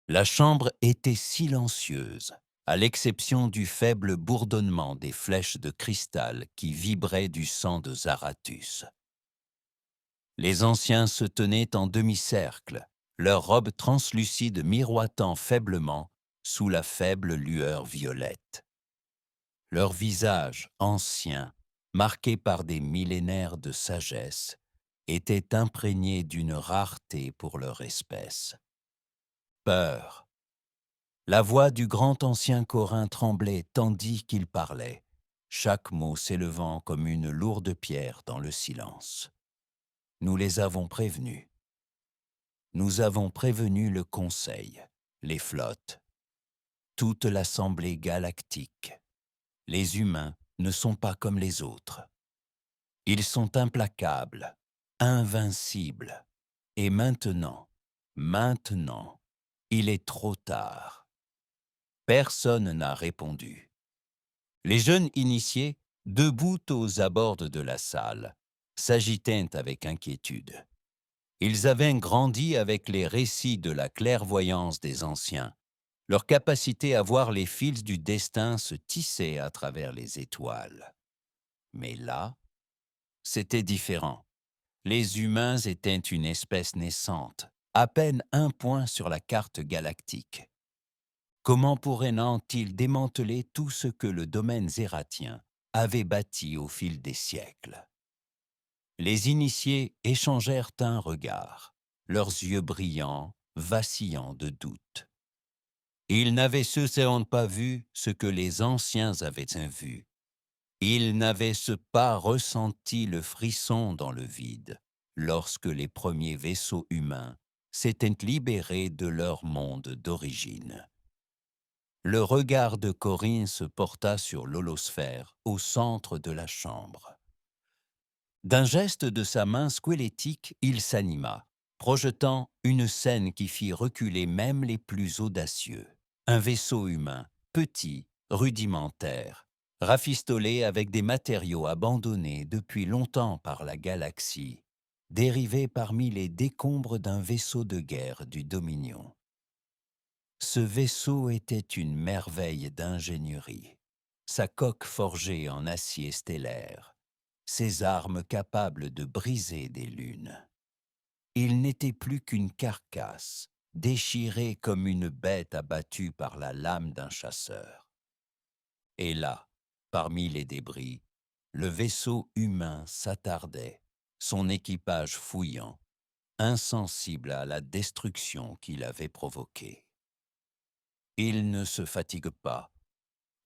La chambre était silencieuse, à l'exception du faible bourdonnement des flèches de cristal qui vibraient du sang de Zarathus. Les anciens se tenaient en demi-cercle, leurs robes translucides miroitant faiblement sous la faible lueur violette. Leurs visages anciens, marqués par des millénaires de sagesse, étaient imprégnés d'une rareté pour leur espèce. Peur. La voix du grand ancien Corin tremblait tandis qu'il parlait, chaque mot s'élevant comme une lourde pierre dans le silence. Nous les avons prévenus. Nous avons prévenu le Conseil, les flottes, toute l'Assemblée galactique. Les humains ne sont pas comme les autres. Ils sont implacables, invincibles. Et maintenant, il est trop tard. Personne n'a répondu. Les jeunes initiés, debout aux abords de la salle, s'agitaient avec inquiétude. Ils avaient grandi avec les récits de la clairvoyance des anciens. Leur capacité à voir les fils du destin se tissait à travers les étoiles. Mais là, c'était différent. Les humains étaient une espèce naissante, à peine un point sur la carte galactique. Comment pourraient-ils démanteler tout ce que le domaine zératien avait bâti au fil des siècles? Les initiés échangèrent un regard, leurs yeux brillants, vacillants de doute. Ils n'avaient certainement pas vu ce que les anciens avaient vu. Ils n'avaient pas ressenti le frisson dans le vide lorsque les premiers vaisseaux humains s'étaient libérés de leur monde d'origine. Le regard de Corinne se porta sur l'holosphère au centre de la chambre. D'un geste de sa main squelettique, il s'anima, projetant une scène qui fit reculer même les plus audacieux. Un vaisseau humain, petit, rudimentaire, rafistolé avec des matériaux abandonnés depuis longtemps par la galaxie, dérivé parmi les décombres d'un vaisseau de guerre du Dominion. Ce vaisseau était une merveille d'ingénierie. Sa coque forgée en acier stellaire, ses armes capables de briser des lunes. Il n'était plus qu'une carcasse, déchirée comme une bête abattue par la lame d'un chasseur. Et là, parmi les débris, le vaisseau humain s'attardait, son équipage fouillant, insensible à la destruction qu'il avait provoquée. « Il ne se fatigue pas »,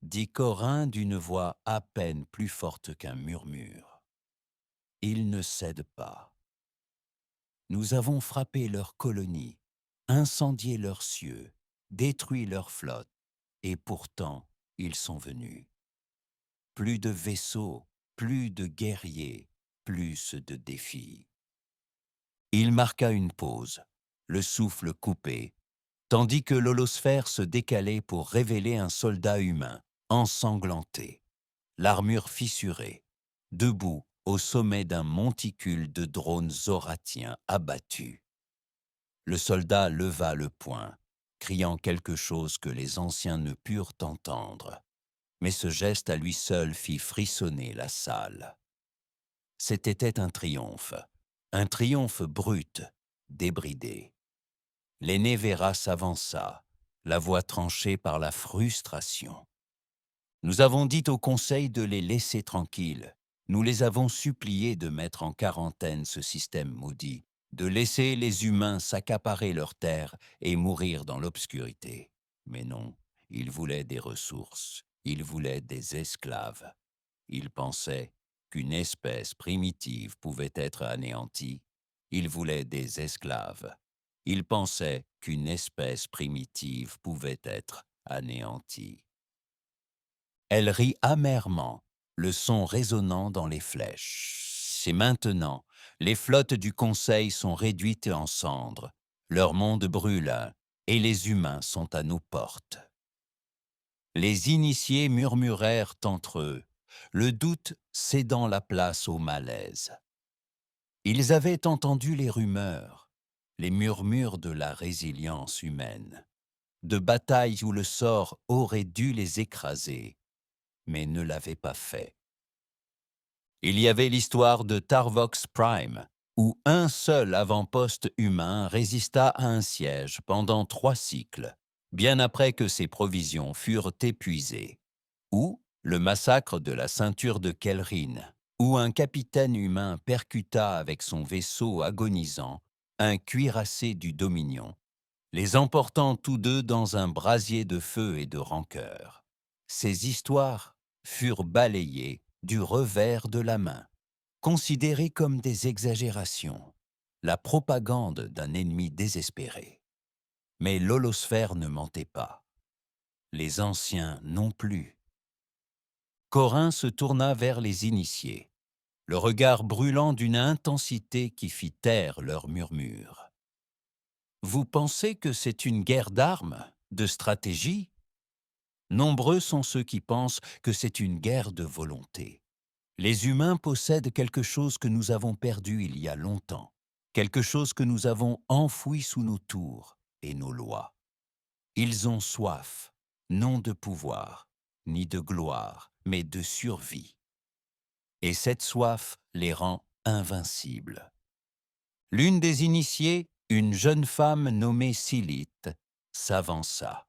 dit Corin d'une voix à peine plus forte qu'un murmure. « Il ne cède pas. Nous avons frappé leurs colonies, incendié leurs cieux, détruit leurs flottes, et pourtant ils sont venus. Plus de vaisseaux, plus de guerriers, plus de défis. » Il marqua une pause, le souffle coupé, tandis que l'holosphère se décalait pour révéler un soldat humain, ensanglanté, l'armure fissurée, debout au sommet d'un monticule de drones zoratiens abattus. Le soldat leva le poing, criant quelque chose que les anciens ne purent entendre, mais ce geste à lui seul fit frissonner la salle. C'était un triomphe brut, débridé. L'aîné Vera s'avança, la voix tranchée par la frustration. Nous avons dit au Conseil de les laisser tranquilles. Nous les avons suppliés de mettre en quarantaine ce système maudit, de laisser les humains s'accaparer leurs terres et mourir dans l'obscurité. Mais non, ils voulaient des ressources, ils voulaient des esclaves. Ils pensaient qu'une espèce primitive pouvait être anéantie. Ils voulaient des esclaves. Ils pensaient qu'une espèce primitive pouvait être anéantie. Elle rit amèrement, le son résonnant dans les flèches. C'est maintenant, les flottes du Conseil sont réduites en cendres, leur monde brûle, et les humains sont à nos portes. Les initiés murmurèrent entre eux, le doute cédant la place au malaise. Ils avaient entendu les rumeurs, les murmures de la résilience humaine. de batailles où le sort aurait dû les écraser, mais ne l'avait pas fait. Il y avait l'histoire de Tarvox Prime, où un seul avant-poste humain résista à un siège pendant 3 cycles, bien après que ses provisions furent épuisées. Ou le massacre de la ceinture de Kelrin, où un capitaine humain percuta avec son vaisseau agonisant un cuirassé du Dominion, les emportant tous deux dans un brasier de feu et de rancœur. Ces histoires furent balayées du revers de la main, considérées comme des exagérations, la propagande d'un ennemi désespéré. Mais l'holosphère ne mentait pas. Les anciens non plus. Corin se tourna vers les initiés, le regard brûlant d'une intensité qui fit taire leurs murmures. « Vous pensez que c'est une guerre d'armes, de stratégie? Nombreux sont ceux qui pensent que c'est une guerre de volonté. Les humains possèdent quelque chose que nous avons perdu il y a longtemps, quelque chose que nous avons enfoui sous nos tours et nos lois. Ils ont soif, non de pouvoir, ni de gloire, mais de survie. Et cette soif les rend invincibles. » L'une des initiées, une jeune femme nommée Silith, s'avança.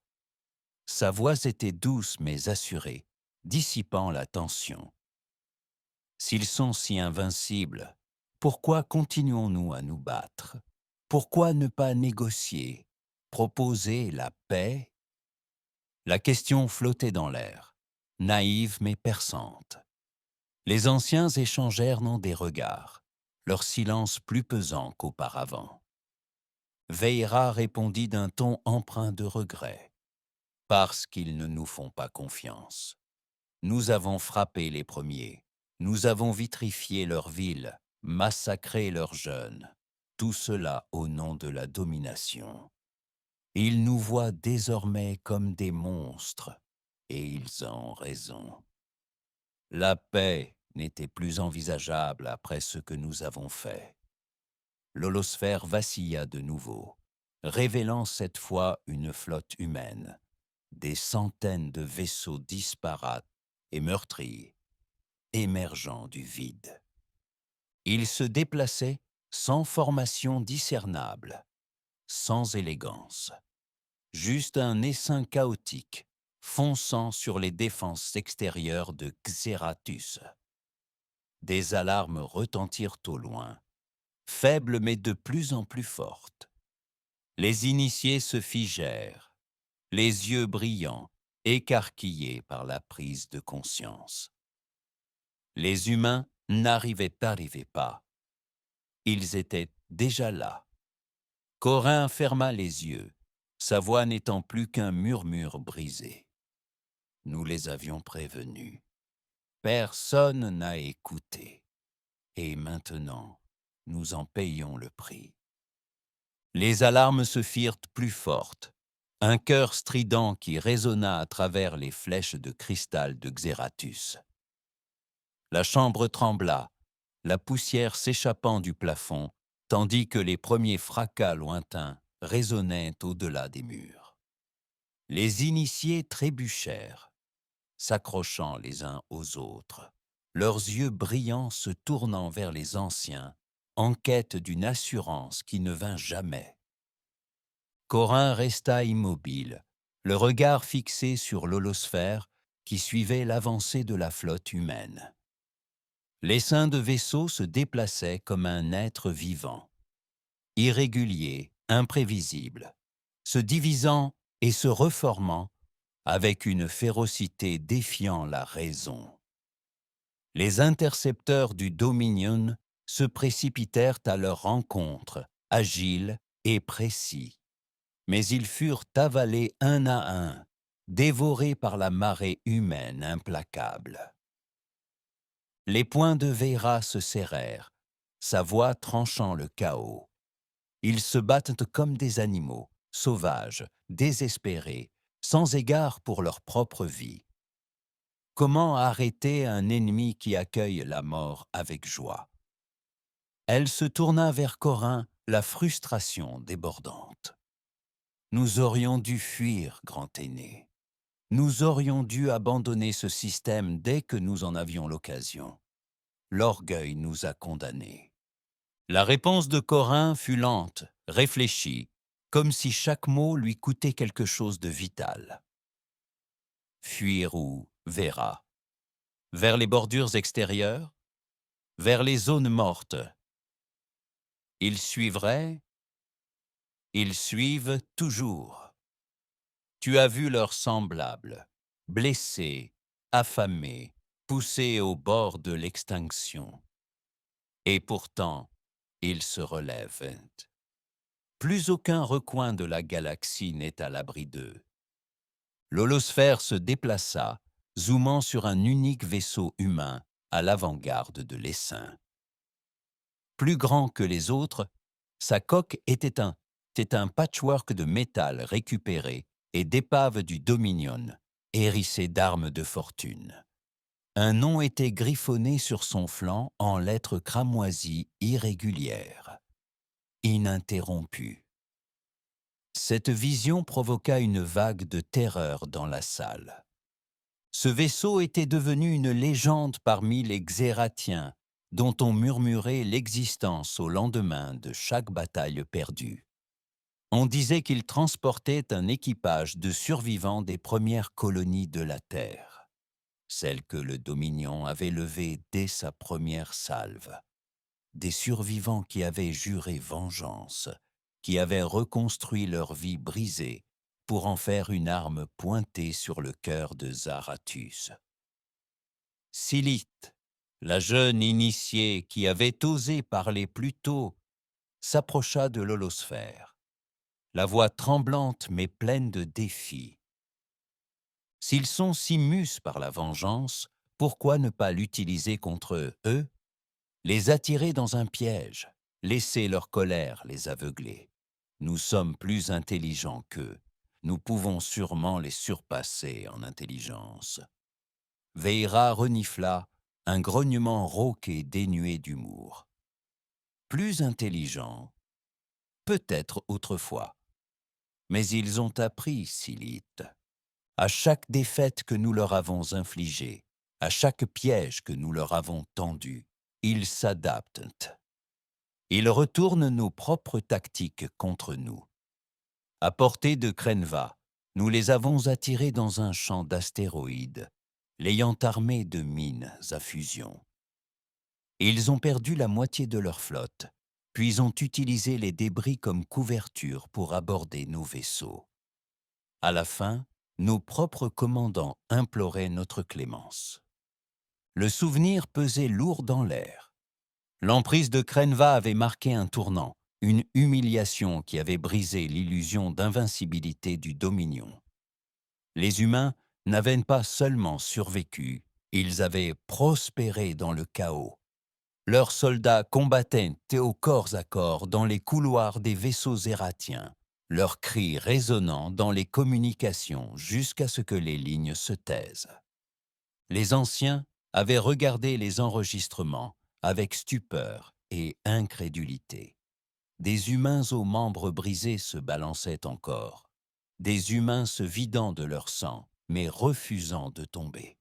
Sa voix était douce mais assurée, dissipant la tension. « S'ils sont si invincibles, pourquoi continuons-nous à nous battre? Pourquoi ne pas négocier, proposer la paix ?» La question flottait dans l'air, naïve mais perçante. Les anciens échangèrent non des regards, leur silence plus pesant qu'auparavant. Veïra répondit d'un ton empreint de regret. « Parce qu'ils ne nous font pas confiance. Nous avons frappé les premiers, nous avons vitrifié leurs villes, massacré leurs jeunes, tout cela au nom de la domination. Ils nous voient désormais comme des monstres, et ils ont raison. La paix n'était plus envisageable après ce que nous avons fait. » L'holosphère vacilla de nouveau, révélant cette fois une flotte humaine, des centaines de vaisseaux disparates et meurtriers, émergeant du vide. Ils se déplaçaient sans formation discernable, sans élégance, juste un essaim chaotique, fonçant sur les défenses extérieures de Xeratus. Des alarmes retentirent au loin, faibles mais de plus en plus fortes. Les initiés se figèrent, les yeux brillants, écarquillés par la prise de conscience. Les humains n'arrivaient pas. Ils étaient déjà là. Corin ferma les yeux, sa voix n'étant plus qu'un murmure brisé. Nous les avions prévenus. Personne n'a écouté. Et maintenant, nous en payons le prix. Les alarmes se firent plus fortes. Un chœur strident qui résonna à travers les flèches de cristal de Xeratus. La chambre trembla, la poussière s'échappant du plafond, tandis que les premiers fracas lointains résonnaient au-delà des murs. Les initiés trébuchèrent, s'accrochant les uns aux autres, leurs yeux brillants se tournant vers les anciens, en quête d'une assurance qui ne vint jamais. Corin resta immobile, le regard fixé sur l'holosphère qui suivait l'avancée de la flotte humaine. L'essaim de vaisseaux se déplaçait comme un être vivant, irrégulier, imprévisible, se divisant et se reformant avec une férocité défiant la raison. Les intercepteurs du Dominion se précipitèrent à leur rencontre, agiles et précis. Mais ils furent avalés un à un, dévorés par la marée humaine implacable. Les poings de Veïra se serrèrent, sa voix tranchant le chaos. Ils se battent comme des animaux, sauvages, désespérés, sans égard pour leur propre vie. Comment arrêter un ennemi qui accueille la mort avec joie? Elle se tourna vers Corin, la frustration débordante. Nous aurions dû fuir, grand aîné. Nous aurions dû abandonner ce système dès que nous en avions l'occasion. L'orgueil nous a condamnés. La réponse de Corin fut lente, réfléchie, comme si chaque mot lui coûtait quelque chose de vital. Fuir où, verra. Vers les bordures extérieures, vers les zones mortes. Ils suivraient, ils suivent toujours. Tu as vu leurs semblables, blessés, affamés, poussés au bord de l'extinction. Et pourtant, ils se relèvent. Plus aucun recoin de la galaxie n'est à l'abri d'eux. L'holosphère se déplaça, zoomant sur un unique vaisseau humain à l'avant-garde de l'essaim. Plus grand que les autres, sa coque était un patchwork de métal récupéré et d'épaves du Dominion, hérissé d'armes de fortune. Un nom était griffonné sur son flanc en lettres cramoisies irrégulières. Ininterrompu. Cette vision provoqua une vague de terreur dans la salle. Ce vaisseau était devenu une légende parmi les Xératiens, dont on murmurait l'existence au lendemain de chaque bataille perdue. On disait qu'il transportait un équipage de survivants des premières colonies de la Terre, celles que le Dominion avait levées dès sa première salve. Des survivants qui avaient juré vengeance, qui avaient reconstruit leur vie brisée pour en faire une arme pointée sur le cœur de Zarathus. Silith, la jeune initiée qui avait osé parler plus tôt, s'approcha de l'holosphère, la voix tremblante mais pleine de défis. S'ils sont si mus par la vengeance, pourquoi ne pas l'utiliser contre eux? Les attirer dans un piège, laisser leur colère les aveugler. Nous sommes plus intelligents qu'eux. Nous pouvons sûrement les surpasser en intelligence. Veira renifla, un grognement rauque et dénué d'humour. Plus intelligents, peut-être autrefois. Mais ils ont appris, Silith. À chaque défaite que nous leur avons infligée, à chaque piège que nous leur avons tendu, ils s'adaptent. Ils retournent nos propres tactiques contre nous. À portée de Krenva, nous les avons attirés dans un champ d'astéroïdes, l'ayant armés de mines à fusion. Ils ont perdu la moitié de leur flotte, puis ont utilisé les débris comme couverture pour aborder nos vaisseaux. À la fin, nos propres commandants imploraient notre clémence. Le souvenir pesait lourd dans l'air. L'emprise de Krenva avait marqué un tournant, une humiliation qui avait brisé l'illusion d'invincibilité du Dominion. Les humains n'avaient pas seulement survécu, ils avaient prospéré dans le chaos. Leurs soldats combattaient au corps à corps dans les couloirs des vaisseaux zératiens, leurs cris résonnant dans les communications jusqu'à ce que les lignes se taisent. Les anciens avaient regardé les enregistrements avec stupeur et incrédulité. Des humains aux membres brisés se balançaient encore, des humains se vidant de leur sang, mais refusant de tomber.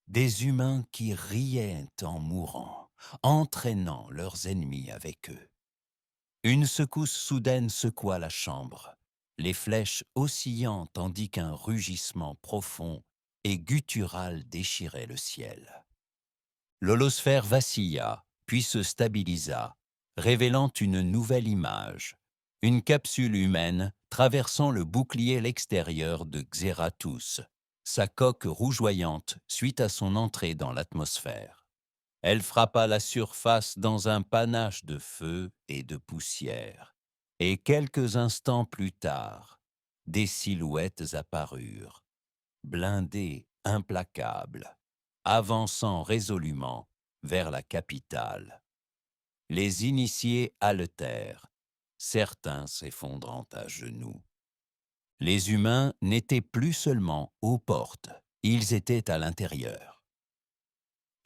Des humains qui riaient en mourant, entraînant leurs ennemis avec eux. Une secousse soudaine secoua la chambre, les flèches oscillant tandis qu'un rugissement profond et guttural déchirait le ciel. L'holosphère vacilla, puis se stabilisa, révélant une nouvelle image, une capsule humaine traversant le bouclier extérieur de Xeratus, sa coque rougeoyante suite à son entrée dans l'atmosphère. Elle frappa la surface dans un panache de feu et de poussière, et quelques instants plus tard, des silhouettes apparurent, blindées, implacables, avançant résolument vers la capitale. Les initiés haletèrent, certains s'effondrant à genoux. Les humains n'étaient plus seulement aux portes, ils étaient à l'intérieur.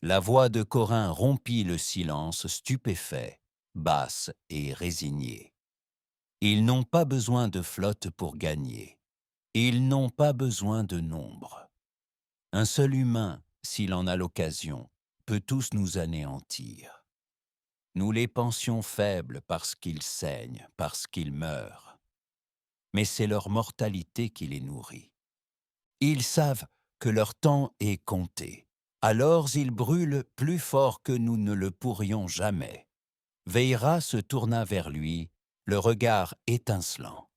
La voix de Corin rompit le silence stupéfait, basse et résignée. Ils n'ont pas besoin de flotte pour gagner. Ils n'ont pas besoin de nombre. Un seul humain, s'il en a l'occasion, peut tous nous anéantir. Nous les pensions faibles parce qu'ils saignent, parce qu'ils meurent. Mais c'est leur mortalité qui les nourrit. Ils savent que leur temps est compté. Alors ils brûlent plus fort que nous ne le pourrions jamais. Veïra se tourna vers lui, le regard étincelant.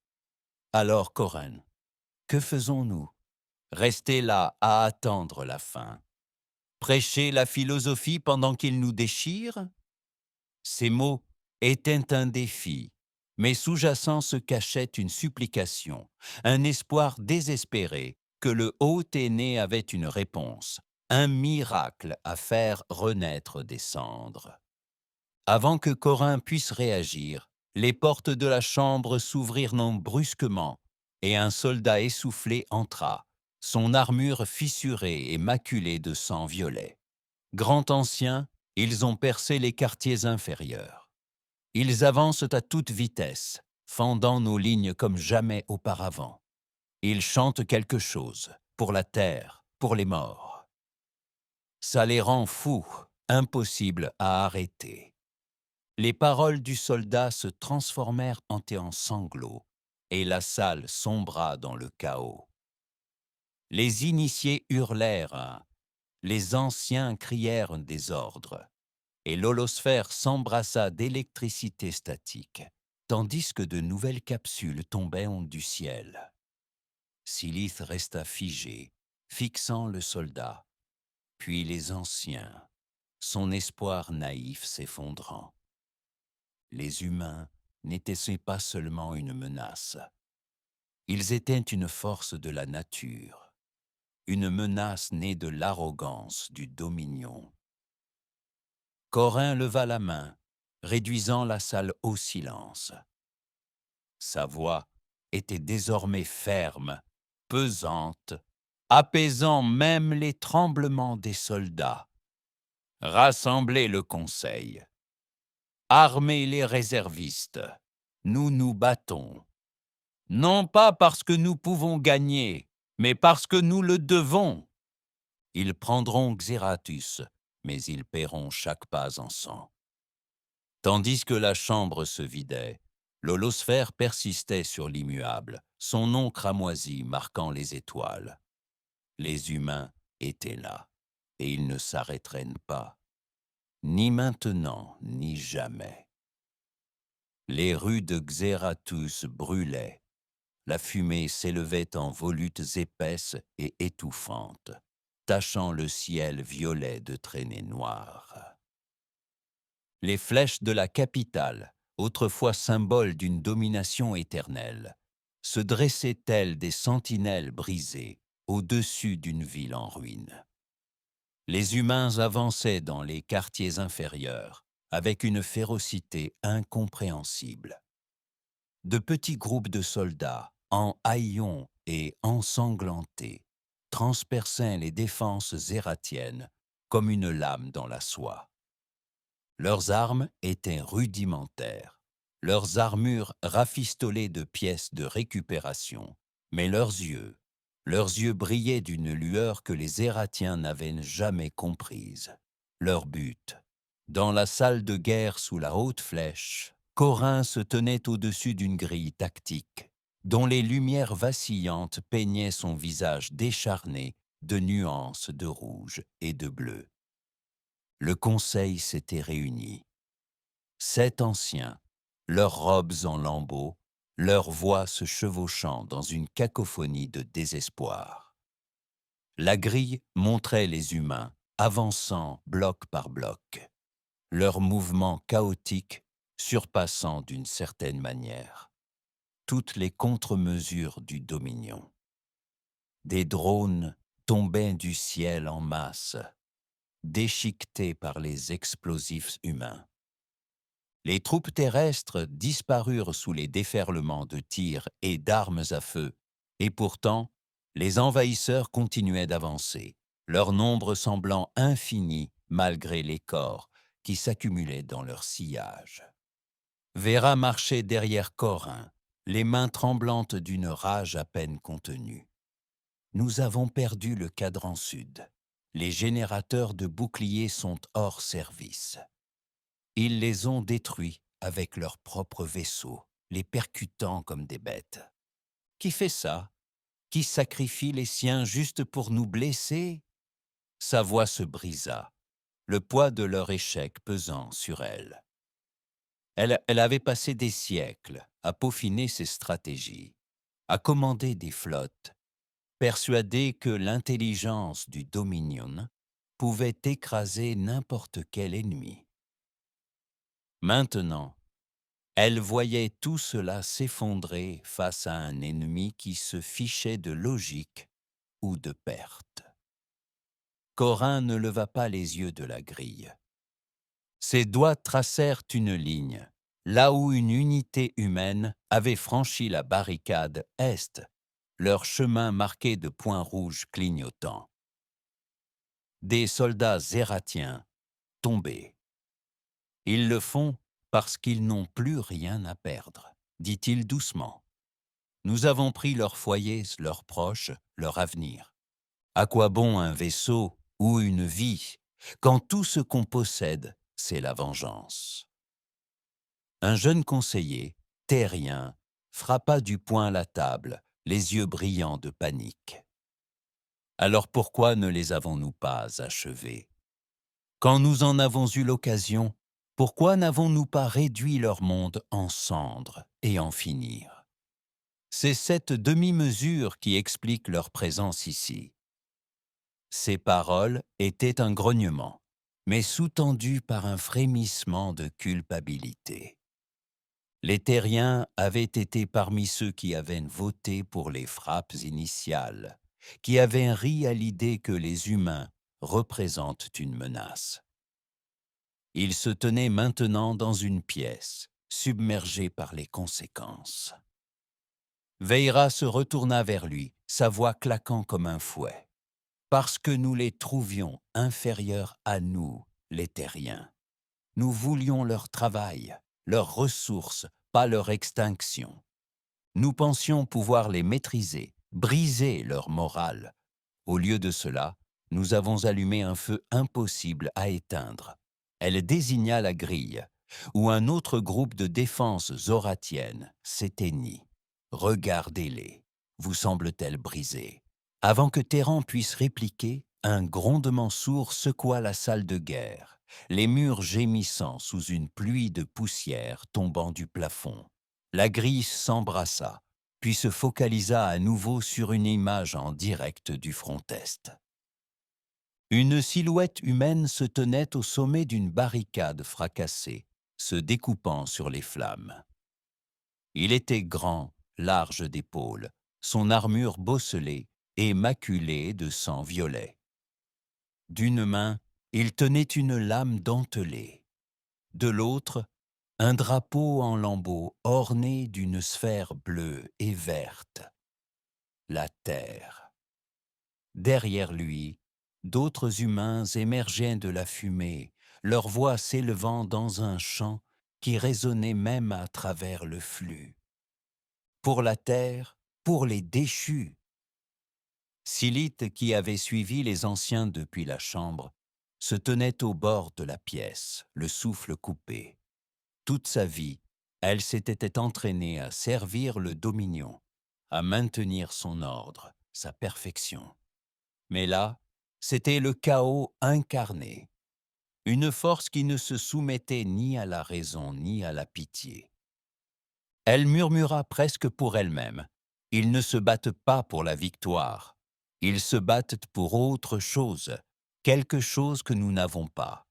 Alors Corinne, que faisons-nous? Rester là à attendre la fin. Prêcher la philosophie pendant qu'il nous déchire? Ces mots étaient un défi, mais sous-jacent se cachait une supplication, un espoir désespéré que le haut-aîné avait une réponse, un miracle à faire renaître des cendres. Avant que Corin puisse réagir, les portes de la chambre s'ouvrirent non brusquement, et un soldat essoufflé entra, son armure fissurée et maculée de sang violet. Grand anciens, ils ont percé les quartiers inférieurs. Ils avancent à toute vitesse, fendant nos lignes comme jamais auparavant. Ils chantent quelque chose, pour la terre, pour les morts. Ça les rend fous, impossibles à arrêter. Les paroles du soldat se transformèrent en sanglots, et la salle sombra dans le chaos. Les initiés hurlèrent, les anciens crièrent des ordres, et l'holosphère s'embrassa d'électricité statique, tandis que de nouvelles capsules tombaient du ciel. Silith resta figé, fixant le soldat, puis les anciens, son espoir naïf s'effondrant. Les humains n'étaient pas seulement une menace. Ils étaient une force de la nature, une menace née de l'arrogance du dominion. Corin leva la main, réduisant la salle au silence. Sa voix était désormais ferme, pesante, apaisant même les tremblements des soldats. Rassemblez le conseil. Armez les réservistes. Nous nous battons. Non pas parce que nous pouvons gagner, mais parce que nous le devons. Ils prendront Xeratus, mais ils paieront chaque pas en sang. Tandis que la chambre se vidait, l'holosphère persistait sur l'immuable, son nom cramoisi marquant les étoiles. Les humains étaient là, et ils ne s'arrêteraient pas, ni maintenant, ni jamais. Les rues de Xeratus brûlaient, la fumée s'élevait en volutes épaisses et étouffantes, tachant le ciel violet de traînées noires. Les flèches de la capitale, autrefois symbole d'une domination éternelle, se dressaient telles des sentinelles brisées au-dessus d'une ville en ruine. Les humains avançaient dans les quartiers inférieurs avec une férocité incompréhensible. De petits groupes de soldats, en haillons et ensanglantés, transperçaient les défenses zératiennes comme une lame dans la soie. Leurs armes étaient rudimentaires, leurs armures rafistolées de pièces de récupération, mais leurs yeux brillaient d'une lueur que les Zératiens n'avaient jamais comprise. Leur but. Dans la salle de guerre sous la haute flèche, Corin se tenait au-dessus d'une grille tactique, dont les lumières vacillantes peignaient son visage décharné de nuances de rouge et de bleu. Le conseil s'était réuni. 7 anciens, leurs robes en lambeaux, leurs voix se chevauchant dans une cacophonie de désespoir. La grille montrait les humains, avançant bloc par bloc, leurs mouvements chaotiques surpassant d'une certaine manière toutes les contre-mesures du dominion. Des drones tombaient du ciel en masse, déchiquetés par les explosifs humains. Les troupes terrestres disparurent sous les déferlements de tirs et d'armes à feu, et pourtant, les envahisseurs continuaient d'avancer, leur nombre semblant infini malgré les corps qui s'accumulaient dans leur sillage. Véra marchait derrière Corin, les mains tremblantes d'une rage à peine contenue. Nous avons perdu le cadran sud. Les générateurs de boucliers sont hors service. Ils les ont détruits avec leurs propres vaisseaux, les percutant comme des bêtes. Qui fait ça? Qui sacrifie les siens juste pour nous blesser? Sa voix se brisa, le poids de leur échec pesant sur elle. Elle avait passé des siècles à peaufiner ses stratégies, à commander des flottes, persuadée que l'intelligence du Dominion pouvait écraser n'importe quel ennemi. Maintenant, elle voyait tout cela s'effondrer face à un ennemi qui se fichait de logique ou de perte. Corin ne leva pas les yeux de la grille. Ses doigts tracèrent une ligne, là où une unité humaine avait franchi la barricade est, leur chemin marqué de points rouges clignotants. Des soldats zératiens tombés. Ils le font parce qu'ils n'ont plus rien à perdre, dit-il doucement. Nous avons pris leurs foyers, leurs proches, leur avenir. À quoi bon un vaisseau ou une vie quand tout ce qu'on possède, c'est la vengeance? Un jeune conseiller, terrien, frappa du poing la table, les yeux brillants de panique. Alors pourquoi ne les avons-nous pas achevés? Quand nous en avons eu l'occasion, pourquoi n'avons-nous pas réduit leur monde en cendres et en finir? C'est cette demi-mesure qui explique leur présence ici. Ces paroles étaient un grognement, mais sous-tendues par un frémissement de culpabilité. Les terriens avaient été parmi ceux qui avaient voté pour les frappes initiales, qui avaient ri à l'idée que les humains représentent une menace. Ils se tenaient maintenant dans une pièce, submergés par les conséquences. Veira se retourna vers lui, sa voix claquant comme un fouet. Parce que nous les trouvions inférieurs à nous, les terriens. Nous voulions leur travail, leurs ressources, pas leur extinction. Nous pensions pouvoir les maîtriser, briser leur morale. Au lieu de cela, nous avons allumé un feu impossible à éteindre. Elle désigna la grille, où un autre groupe de défense zoratienne s'éteignit. Regardez-les, vous semble-t-elle brisée? Avant que Terran puisse répliquer, un grondement sourd secoua la salle de guerre, les murs gémissant sous une pluie de poussière tombant du plafond. La grille s'embrassa, puis se focalisa à nouveau sur une image en direct du front est. Une silhouette humaine se tenait au sommet d'une barricade fracassée, se découpant sur les flammes. Il était grand, large d'épaules, son armure bosselée et maculée de sang violet. D'une main, il tenait une lame dentelée. De l'autre, un drapeau en lambeaux orné d'une sphère bleue et verte. La terre. Derrière lui, d'autres humains émergeaient de la fumée, leur voix s'élevant dans un chant qui résonnait même à travers le flux. Pour la terre, pour les déchus. Silith, qui avait suivi les anciens depuis la chambre, se tenait au bord de la pièce, le souffle coupé. Toute sa vie, elle s'était entraînée à servir le Dominion, à maintenir son ordre, sa perfection. Mais là, c'était le chaos incarné, une force qui ne se soumettait ni à la raison ni à la pitié. Elle murmura presque pour elle-même. Ils ne se battent pas pour la victoire. Ils se battent pour autre chose, quelque chose que nous n'avons pas.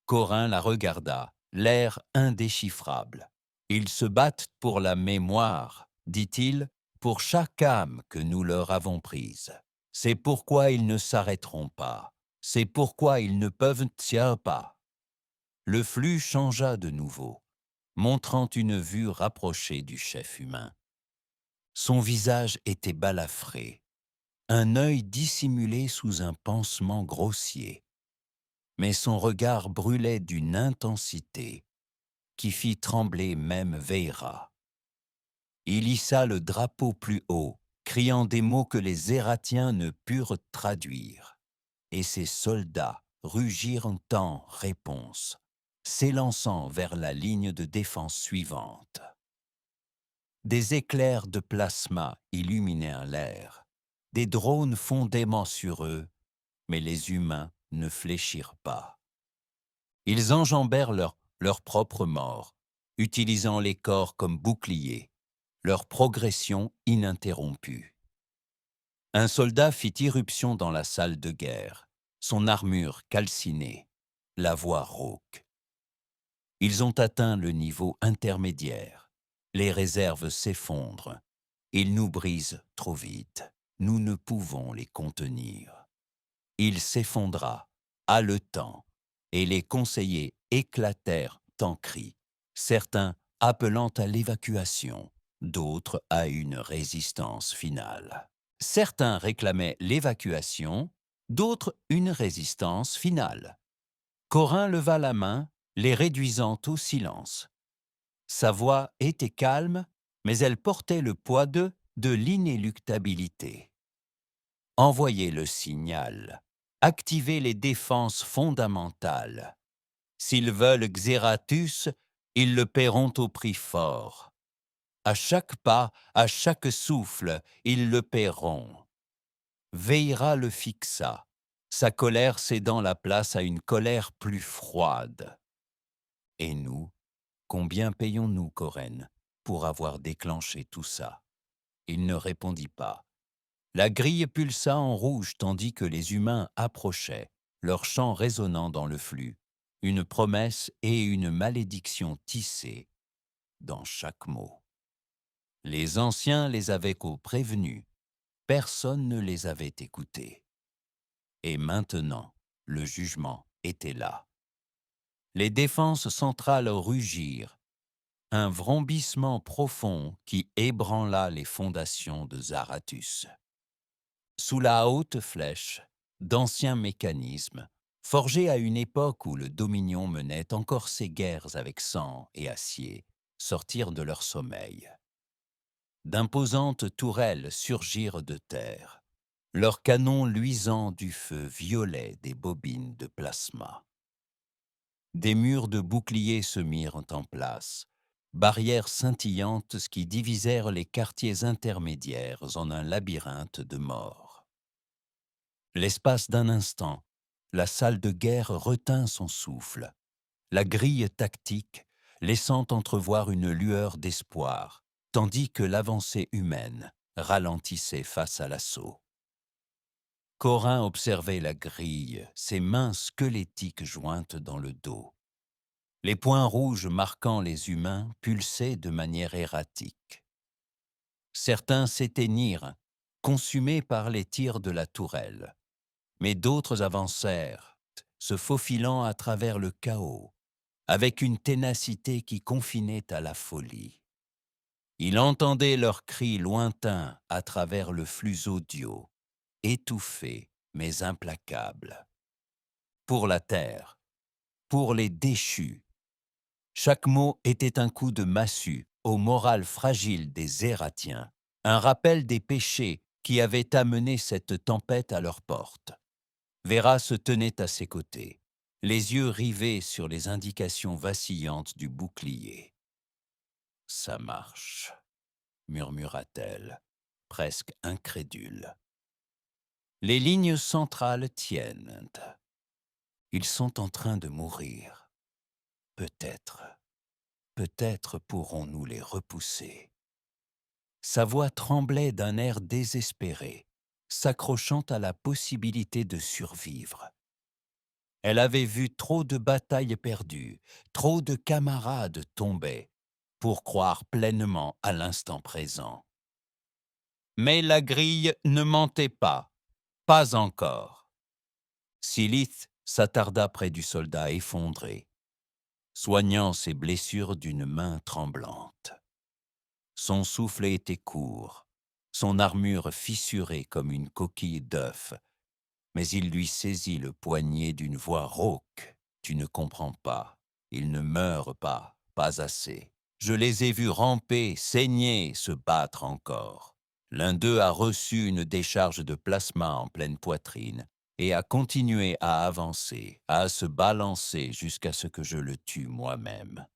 Corin la regarda, l'air indéchiffrable. Ils se battent pour la mémoire, dit-il, pour chaque âme que nous leur avons prise. C'est pourquoi ils ne s'arrêteront pas. C'est pourquoi ils ne peuvent tirer pas. Le flux changea de nouveau, montrant une vue rapprochée du chef humain. Son visage était balafré, un œil dissimulé sous un pansement grossier. Mais son regard brûlait d'une intensité qui fit trembler même Veïra. Il hissa le drapeau plus haut, criant des mots que les Ératiens ne purent traduire. Et ses soldats rugirent en réponse, s'élançant vers la ligne de défense suivante. Des éclairs de plasma illuminèrent l'air, des drones fondèrent sur eux, mais les humains ne fléchirent pas. Ils enjambèrent leur propre mort, utilisant les corps comme boucliers, leur progression ininterrompue. Un soldat fit irruption dans la salle de guerre, son armure calcinée, la voix rauque. Ils ont atteint le niveau intermédiaire. Les réserves s'effondrent. Ils nous brisent trop vite. Nous ne pouvons les contenir. Il s'effondra, haletant, et les conseillers éclatèrent en cris, certains appelant à l'évacuation, d'autres à une résistance finale. Certains réclamaient l'évacuation, d'autres une résistance finale. Corin leva la main, les réduisant au silence. Sa voix était calme, mais elle portait le poids de l'inéluctabilité. Envoyez le signal. Activez les défenses fondamentales. S'ils veulent Xeratus, ils le paieront au prix fort. À chaque pas, à chaque souffle, ils le paieront. Veïra le fixa, sa colère cédant la place à une colère plus froide. Et nous, combien payons-nous, Koren, pour avoir déclenché tout ça? Il ne répondit pas. La grille pulsa en rouge tandis que les humains approchaient, leur chant résonnant dans le flux, une promesse et une malédiction tissées dans chaque mot. Les anciens les avaient prévenus, personne ne les avait écoutés. Et maintenant, le jugement était là. Les défenses centrales rugirent, un vrombissement profond qui ébranla les fondations de Zarathus. Sous la haute flèche, d'anciens mécanismes, forgés à une époque où le Dominion menait encore ses guerres avec sang et acier, sortirent de leur sommeil. D'imposantes tourelles surgirent de terre, leurs canons luisant du feu violet des bobines de plasma. Des murs de boucliers se mirent en place, barrières scintillantes qui divisèrent les quartiers intermédiaires en un labyrinthe de mort. L'espace d'un instant, la salle de guerre retint son souffle, la grille tactique laissant entrevoir une lueur d'espoir, tandis que l'avancée humaine ralentissait face à l'assaut. Corin observait la grille, ses mains squelettiques jointes dans le dos. Les points rouges marquant les humains pulsaient de manière erratique. Certains s'éteignirent, consumés par les tirs de la tourelle. Mais d'autres avancèrent, se faufilant à travers le chaos, avec une ténacité qui confinait à la folie. Il entendait leurs cris lointains à travers le flux audio, étouffé mais implacable. Pour la terre, pour les déchus. Chaque mot était un coup de massue au moral fragile des Ératiens, un rappel des péchés qui avaient amené cette tempête à leur porte. Vera se tenait à ses côtés, les yeux rivés sur les indications vacillantes du bouclier. « Ça marche », murmura-t-elle, presque incrédule. Les lignes centrales tiennent. Ils sont en train de mourir. Peut-être pourrons-nous les repousser. Sa voix tremblait d'un air désespéré, s'accrochant à la possibilité de survivre. Elle avait vu trop de batailles perdues, trop de camarades tomber, pour croire pleinement à l'instant présent. Mais la grille ne mentait pas encore. Silith s'attarda près du soldat effondré, soignant ses blessures d'une main tremblante. Son souffle était court, son armure fissurée comme une coquille d'œuf, mais il lui saisit le poignet d'une voix rauque. « Tu ne comprends pas, il ne meurt pas, pas assez. Je les ai vus ramper, saigner, se battre encore. L'un d'eux a reçu une décharge de plasma en pleine poitrine et a continué à avancer, à se balancer jusqu'à ce que je le tue moi-même.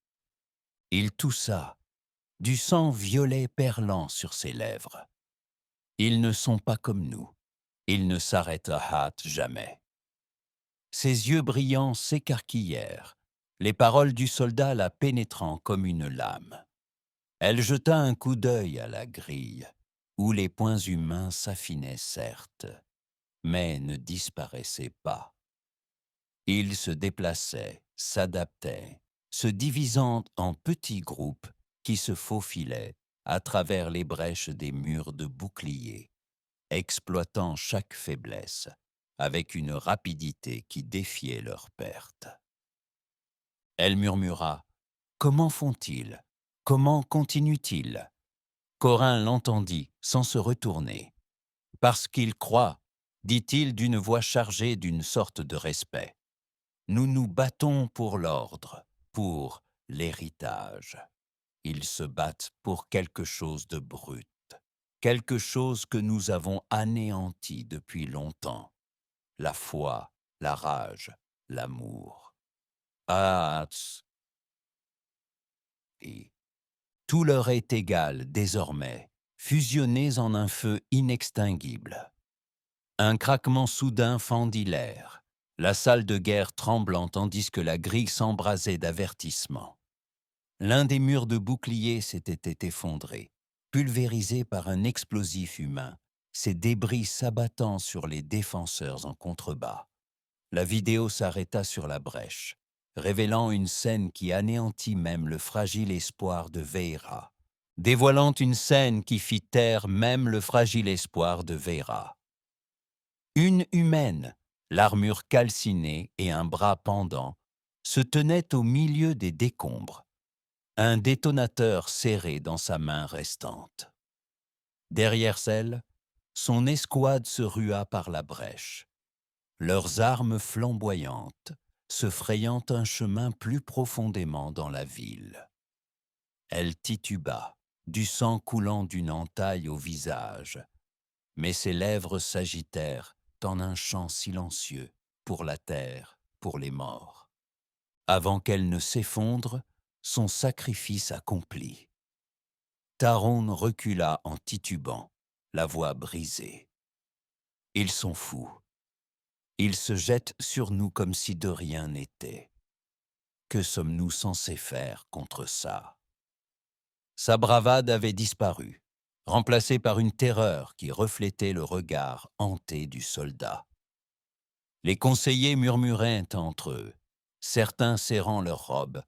Il toussa, du sang violet perlant sur ses lèvres. Ils ne sont pas comme nous. Ils ne s'arrêtent à hâte jamais. Ses yeux brillants s'écarquillèrent, les paroles du soldat la pénétrant comme une lame. Elle jeta un coup d'œil à la grille, où les points humains s'affinaient certes, mais ne disparaissaient pas. Ils se déplaçaient, s'adaptaient, se divisant en petits groupes qui se faufilaient à travers les brèches des murs de boucliers, exploitant chaque faiblesse avec une rapidité qui défiait leur perte. Elle murmura « Comment font-ils? Comment continuent-ils » Corin l'entendit sans se retourner. « Parce qu'ils croient, dit-il d'une voix chargée d'une sorte de respect. Nous nous battons pour l'ordre, pour l'héritage. Ils se battent pour quelque chose de brut, quelque chose que nous avons anéanti depuis longtemps. La foi, la rage, l'amour. Ah, et tout leur est égal désormais, fusionnés en un feu inextinguible. Un craquement soudain fendit l'air. La salle de guerre tremblant tandis que la grille s'embrasait d'avertissement. L'un des murs de bouclier s'était effondré, pulvérisé par un explosif humain, ses débris s'abattant sur les défenseurs en contrebas. La vidéo s'arrêta sur la brèche, révélant une scène qui anéantit même le fragile espoir de Veira, dévoilant une scène qui fit taire même le fragile espoir de Veira. Une humaine, l'armure calcinée et un bras pendant, se tenait au milieu des décombres, un détonateur serré dans sa main restante. Derrière elle, son escouade se rua par la brèche, leurs armes flamboyantes, se frayant un chemin plus profondément dans la ville. Elle tituba, du sang coulant d'une entaille au visage, mais ses lèvres s'agitèrent en un chant silencieux pour la terre, pour les morts. Avant qu'elle ne s'effondre, son sacrifice accompli. Taron recula en titubant, la voix brisée. Ils sont fous. Ils se jettent sur nous comme si de rien n'était. Que sommes-nous censés faire contre ça? Sa bravade avait disparu, remplacée par une terreur qui reflétait le regard hanté du soldat. Les conseillers murmuraient entre eux, certains serrant leurs robes,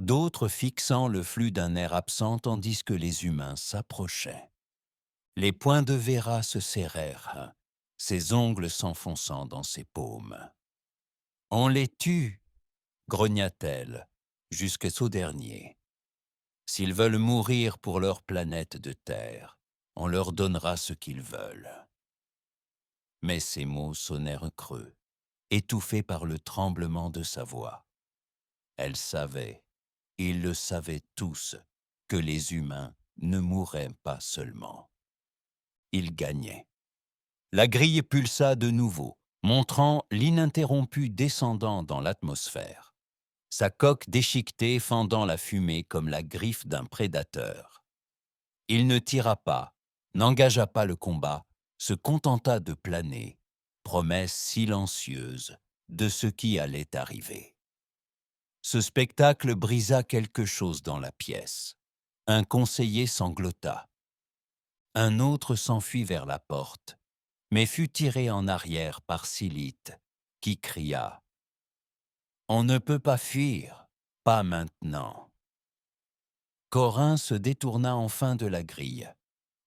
d'autres fixant le flux d'un air absent tandis que les humains s'approchaient. Les poings de Vera se serrèrent, ses ongles s'enfonçant dans ses paumes. « On les tue !» grogna-t-elle, jusqu'au dernier. « S'ils veulent mourir pour leur planète de terre, on leur donnera ce qu'ils veulent. » Mais ces mots sonnèrent creux, étouffés par le tremblement de sa voix. Elle savait, ils le savaient tous, que les humains ne mourraient pas seulement. Ils gagnaient. La grille pulsa de nouveau, montrant l'ininterrompu descendant dans l'atmosphère, sa coque déchiquetée fendant la fumée comme la griffe d'un prédateur. Il ne tira pas, n'engagea pas le combat, se contenta de planer, promesse silencieuse de ce qui allait arriver. Ce spectacle brisa quelque chose dans la pièce. Un conseiller sanglota. Un autre s'enfuit vers la porte, mais fut tiré en arrière par Silite, qui cria « On ne peut pas fuir, pas maintenant !» Corin se détourna enfin de la grille,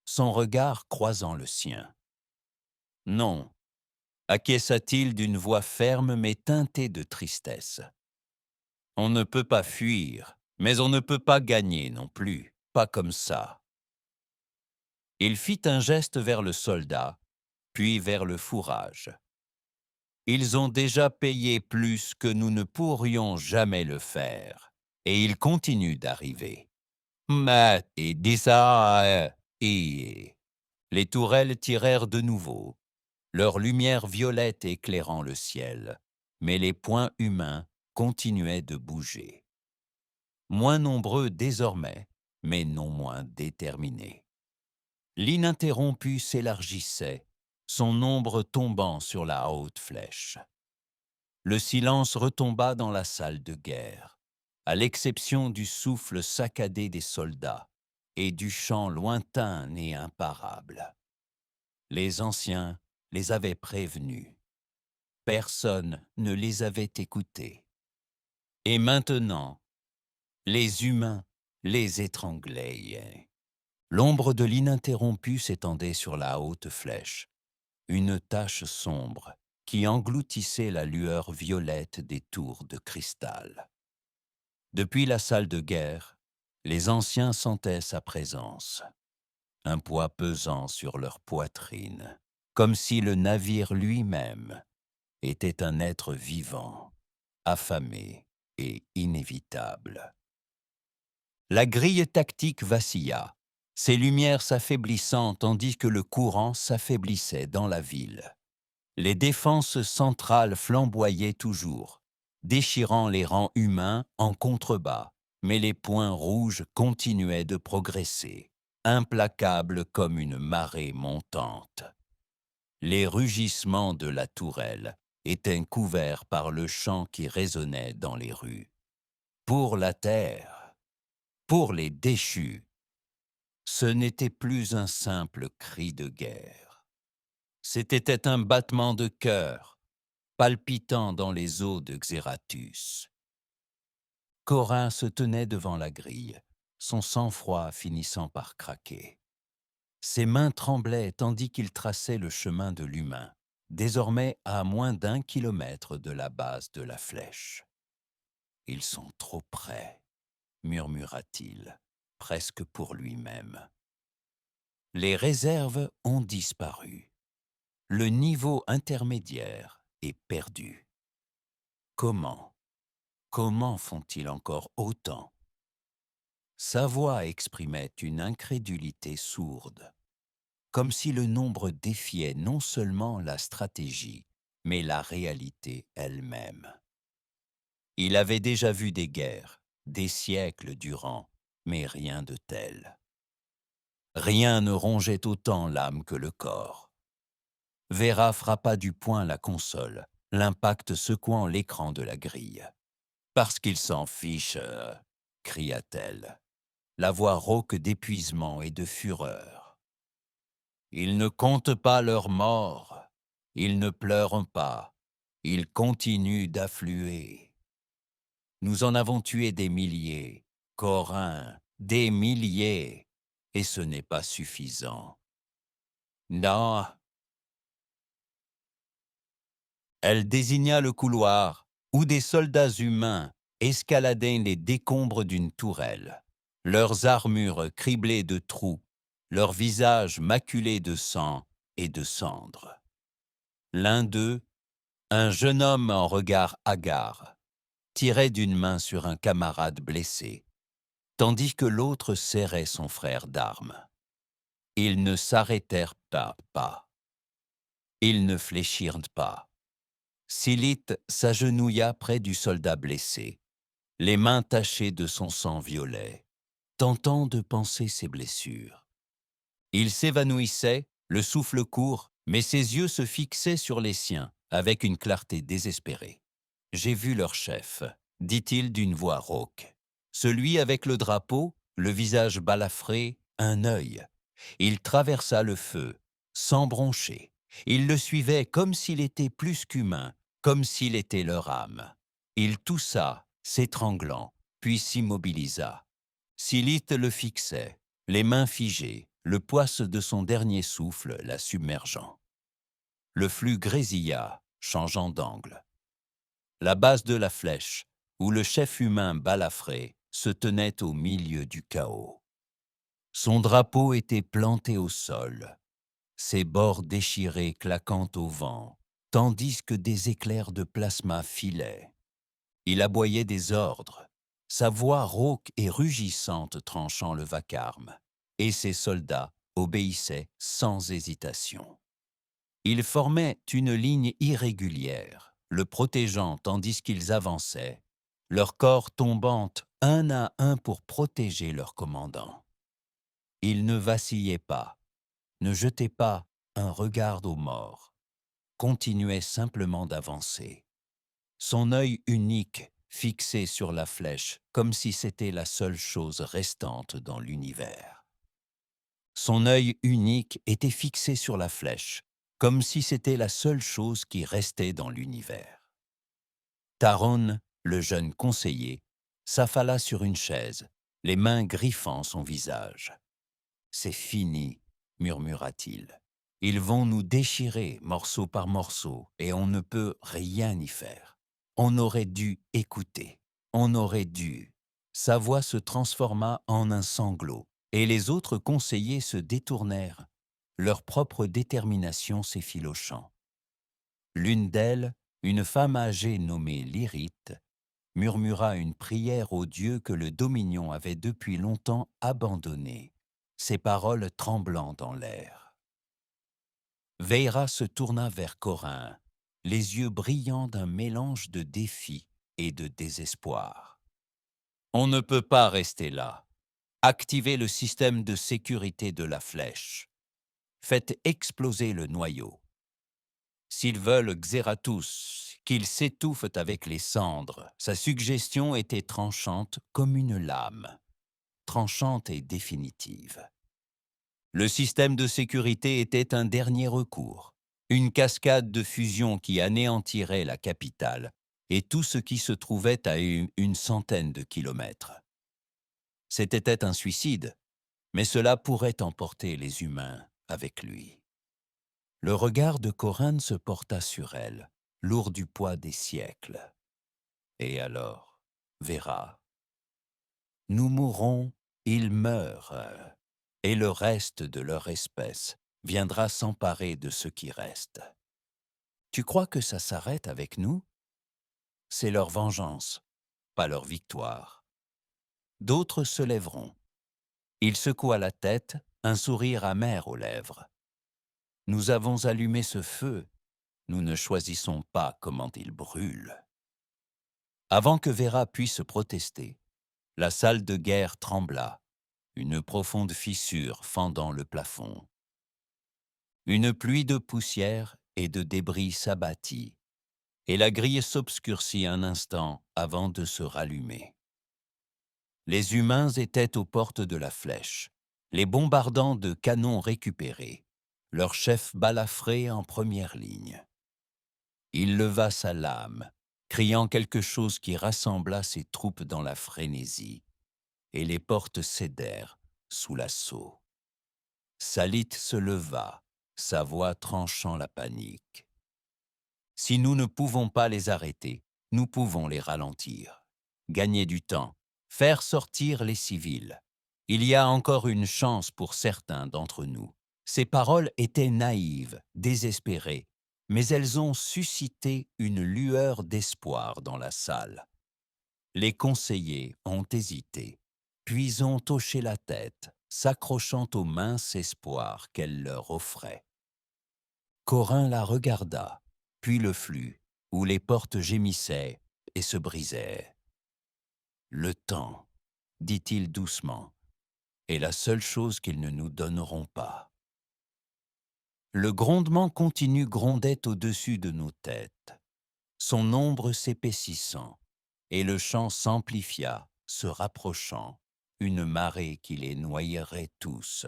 son regard croisant le sien. « Non !» acquiesça-t-il d'une voix ferme mais teintée de tristesse. « On ne peut pas fuir, mais on ne peut pas gagner non plus, pas comme ça. » Il fit un geste vers le soldat, puis vers le fourrage. « Ils ont déjà payé plus que nous ne pourrions jamais le faire, et ils continuent d'arriver. Mais et dis ça, et les tourelles tirèrent de nouveau, leur lumière violette éclairant le ciel, mais les points humains continuaient de bouger. Moins nombreux désormais, mais non moins déterminés. L'ininterrompu s'élargissait, son ombre tombant sur la haute flèche. Le silence retomba dans la salle de guerre, à l'exception du souffle saccadé des soldats et du chant lointain et imparable. Les anciens les avaient prévenus. Personne ne les avait écoutés. Et maintenant, les humains les étranglaient. L'ombre de l'ininterrompu s'étendait sur la haute flèche, une tache sombre qui engloutissait la lueur violette des tours de cristal. Depuis la salle de guerre, les anciens sentaient sa présence, un poids pesant sur leur poitrine, comme si le navire lui-même était un être vivant, affamé et inévitable. La grille tactique vacilla, ses lumières s'affaiblissant tandis que le courant s'affaiblissait dans la ville. Les défenses centrales flamboyaient toujours, déchirant les rangs humains en contrebas, mais les points rouges continuaient de progresser, implacables comme une marée montante. Les rugissements de la tourelle étaient couverts par le chant qui résonnait dans les rues. Pour la terre, pour les déchus, ce n'était plus un simple cri de guerre. C'était un battement de cœur, palpitant dans les eaux de Xeratus. Corin se tenait devant la grille, son sang-froid finissant par craquer. Ses mains tremblaient tandis qu'il traçait le chemin de l'humain, désormais à moins d'1 kilomètre de la base de la flèche. « Ils sont trop près », murmura-t-il, presque pour lui-même. Les réserves ont disparu. Le niveau intermédiaire est perdu. Comment font-ils encore autant? Sa voix exprimait une incrédulité sourde, comme si le nombre défiait non seulement la stratégie, mais la réalité elle-même. Il avait déjà vu des guerres, des siècles durant, mais rien de tel. Rien ne rongeait autant l'âme que le corps. Vera frappa du poing la console, l'impact secouant l'écran de la grille. « Parce qu'ils s'en fichent !» cria-t-elle, la voix rauque d'épuisement et de fureur. « Ils ne comptent pas leurs morts, ils ne pleurent pas, ils continuent d'affluer. Nous en avons tué des milliers, Corin, des milliers, et ce n'est pas suffisant. Non. » Elle désigna le couloir où des soldats humains escaladaient les décombres d'une tourelle, leurs armures criblées de trous, leurs visages maculés de sang et de cendres. L'un d'eux, un jeune homme en regard hagard, tirait d'une main sur un camarade blessé, tandis que l'autre serrait son frère d'armes. Ils ne s'arrêtèrent pas. Ils ne fléchirent pas. Silith s'agenouilla près du soldat blessé, les mains tachées de son sang violet, tentant de panser ses blessures. Il s'évanouissait, le souffle court, mais ses yeux se fixaient sur les siens avec une clarté désespérée. « J'ai vu leur chef », dit-il d'une voix rauque. Celui avec le drapeau, le visage balafré, un œil. Il traversa le feu, sans broncher. Il le suivait comme s'il était plus qu'humain, comme s'il était leur âme. Il toussa, s'étranglant, puis s'immobilisa. Silith le fixait, les mains figées, le poisse de son dernier souffle la submergeant. Le flux grésilla, changeant d'angle. La base de la flèche, où le chef humain balafré se tenait au milieu du chaos. Son drapeau était planté au sol, ses bords déchirés claquant au vent, tandis que des éclairs de plasma filaient. Il aboyait des ordres, sa voix rauque et rugissante tranchant le vacarme, et ses soldats obéissaient sans hésitation. Ils formaient une ligne irrégulière, le protégeant tandis qu'ils avançaient, leurs corps tombant un à un pour protéger leur commandant. Ils ne vacillaient pas, ne jetaient pas un regard aux morts, continuaient simplement d'avancer. Son œil unique fixé sur la flèche, comme si c'était la seule chose restante dans l'univers. Son œil unique était fixé sur la flèche, comme si c'était la seule chose qui restait dans l'univers. Taron, le jeune conseiller, s'affala sur une chaise, les mains griffant son visage. « C'est fini, murmura-t-il. Ils vont nous déchirer morceau par morceau et on ne peut rien y faire. On aurait dû écouter. On aurait dû. » Sa voix se transforma en un sanglot et les autres conseillers se détournèrent, leur propre détermination s'effilochant. L'une d'elles, une femme âgée nommée Lyrite, murmura une prière au dieu que le Dominion avait depuis longtemps abandonné, ses paroles tremblant dans l'air. Veira se tourna vers Corin, les yeux brillants d'un mélange de défi et de désespoir. « On ne peut pas rester là. Activez le système de sécurité de la flèche. Faites exploser le noyau. S'ils veulent Xeratus, qu'ils s'étouffent avec les cendres. » Sa suggestion était tranchante comme une lame, tranchante et définitive. Le système de sécurité était un dernier recours, une cascade de fusion qui anéantirait la capitale et tout ce qui se trouvait à une centaine de kilomètres. C'était un suicide, mais cela pourrait emporter les humains avec lui. Le regard de Corinne se porta sur elle, lourd du poids des siècles. Et alors, Vera, nous mourrons, ils meurent, et le reste de leur espèce viendra s'emparer de ce qui reste. Tu crois que ça s'arrête avec nous? C'est leur vengeance, pas leur victoire. D'autres se lèveront. Il secoua la tête, un sourire amer aux lèvres. Nous avons allumé ce feu, nous ne choisissons pas comment il brûle. Avant que Vera puisse protester, la salle de guerre trembla, une profonde fissure fendant le plafond. Une pluie de poussière et de débris s'abattit, et la grille s'obscurcit un instant avant de se rallumer. Les humains étaient aux portes de la flèche, les bombardants de canons récupérés, leur chef balafré en première ligne. Il leva sa lame, criant quelque chose qui rassembla ses troupes dans la frénésie, et les portes cédèrent sous l'assaut. Salyth se leva, sa voix tranchant la panique. « Si nous ne pouvons pas les arrêter, nous pouvons les ralentir, gagner du temps, faire sortir les civils. Il y a encore une chance pour certains d'entre nous. » Ces paroles étaient naïves, désespérées, mais elles ont suscité une lueur d'espoir dans la salle. Les conseillers ont hésité, puis ont hoché la tête, s'accrochant au mince espoir qu'elle leur offrait. Corin la regarda, puis le flux, où les portes gémissaient et se brisaient. « Le temps, dit-il doucement, est la seule chose qu'ils ne nous donneront pas. » Le grondement continu grondait au-dessus de nos têtes, son ombre s'épaississant, et le chant s'amplifia, se rapprochant, une marée qui les noyerait tous.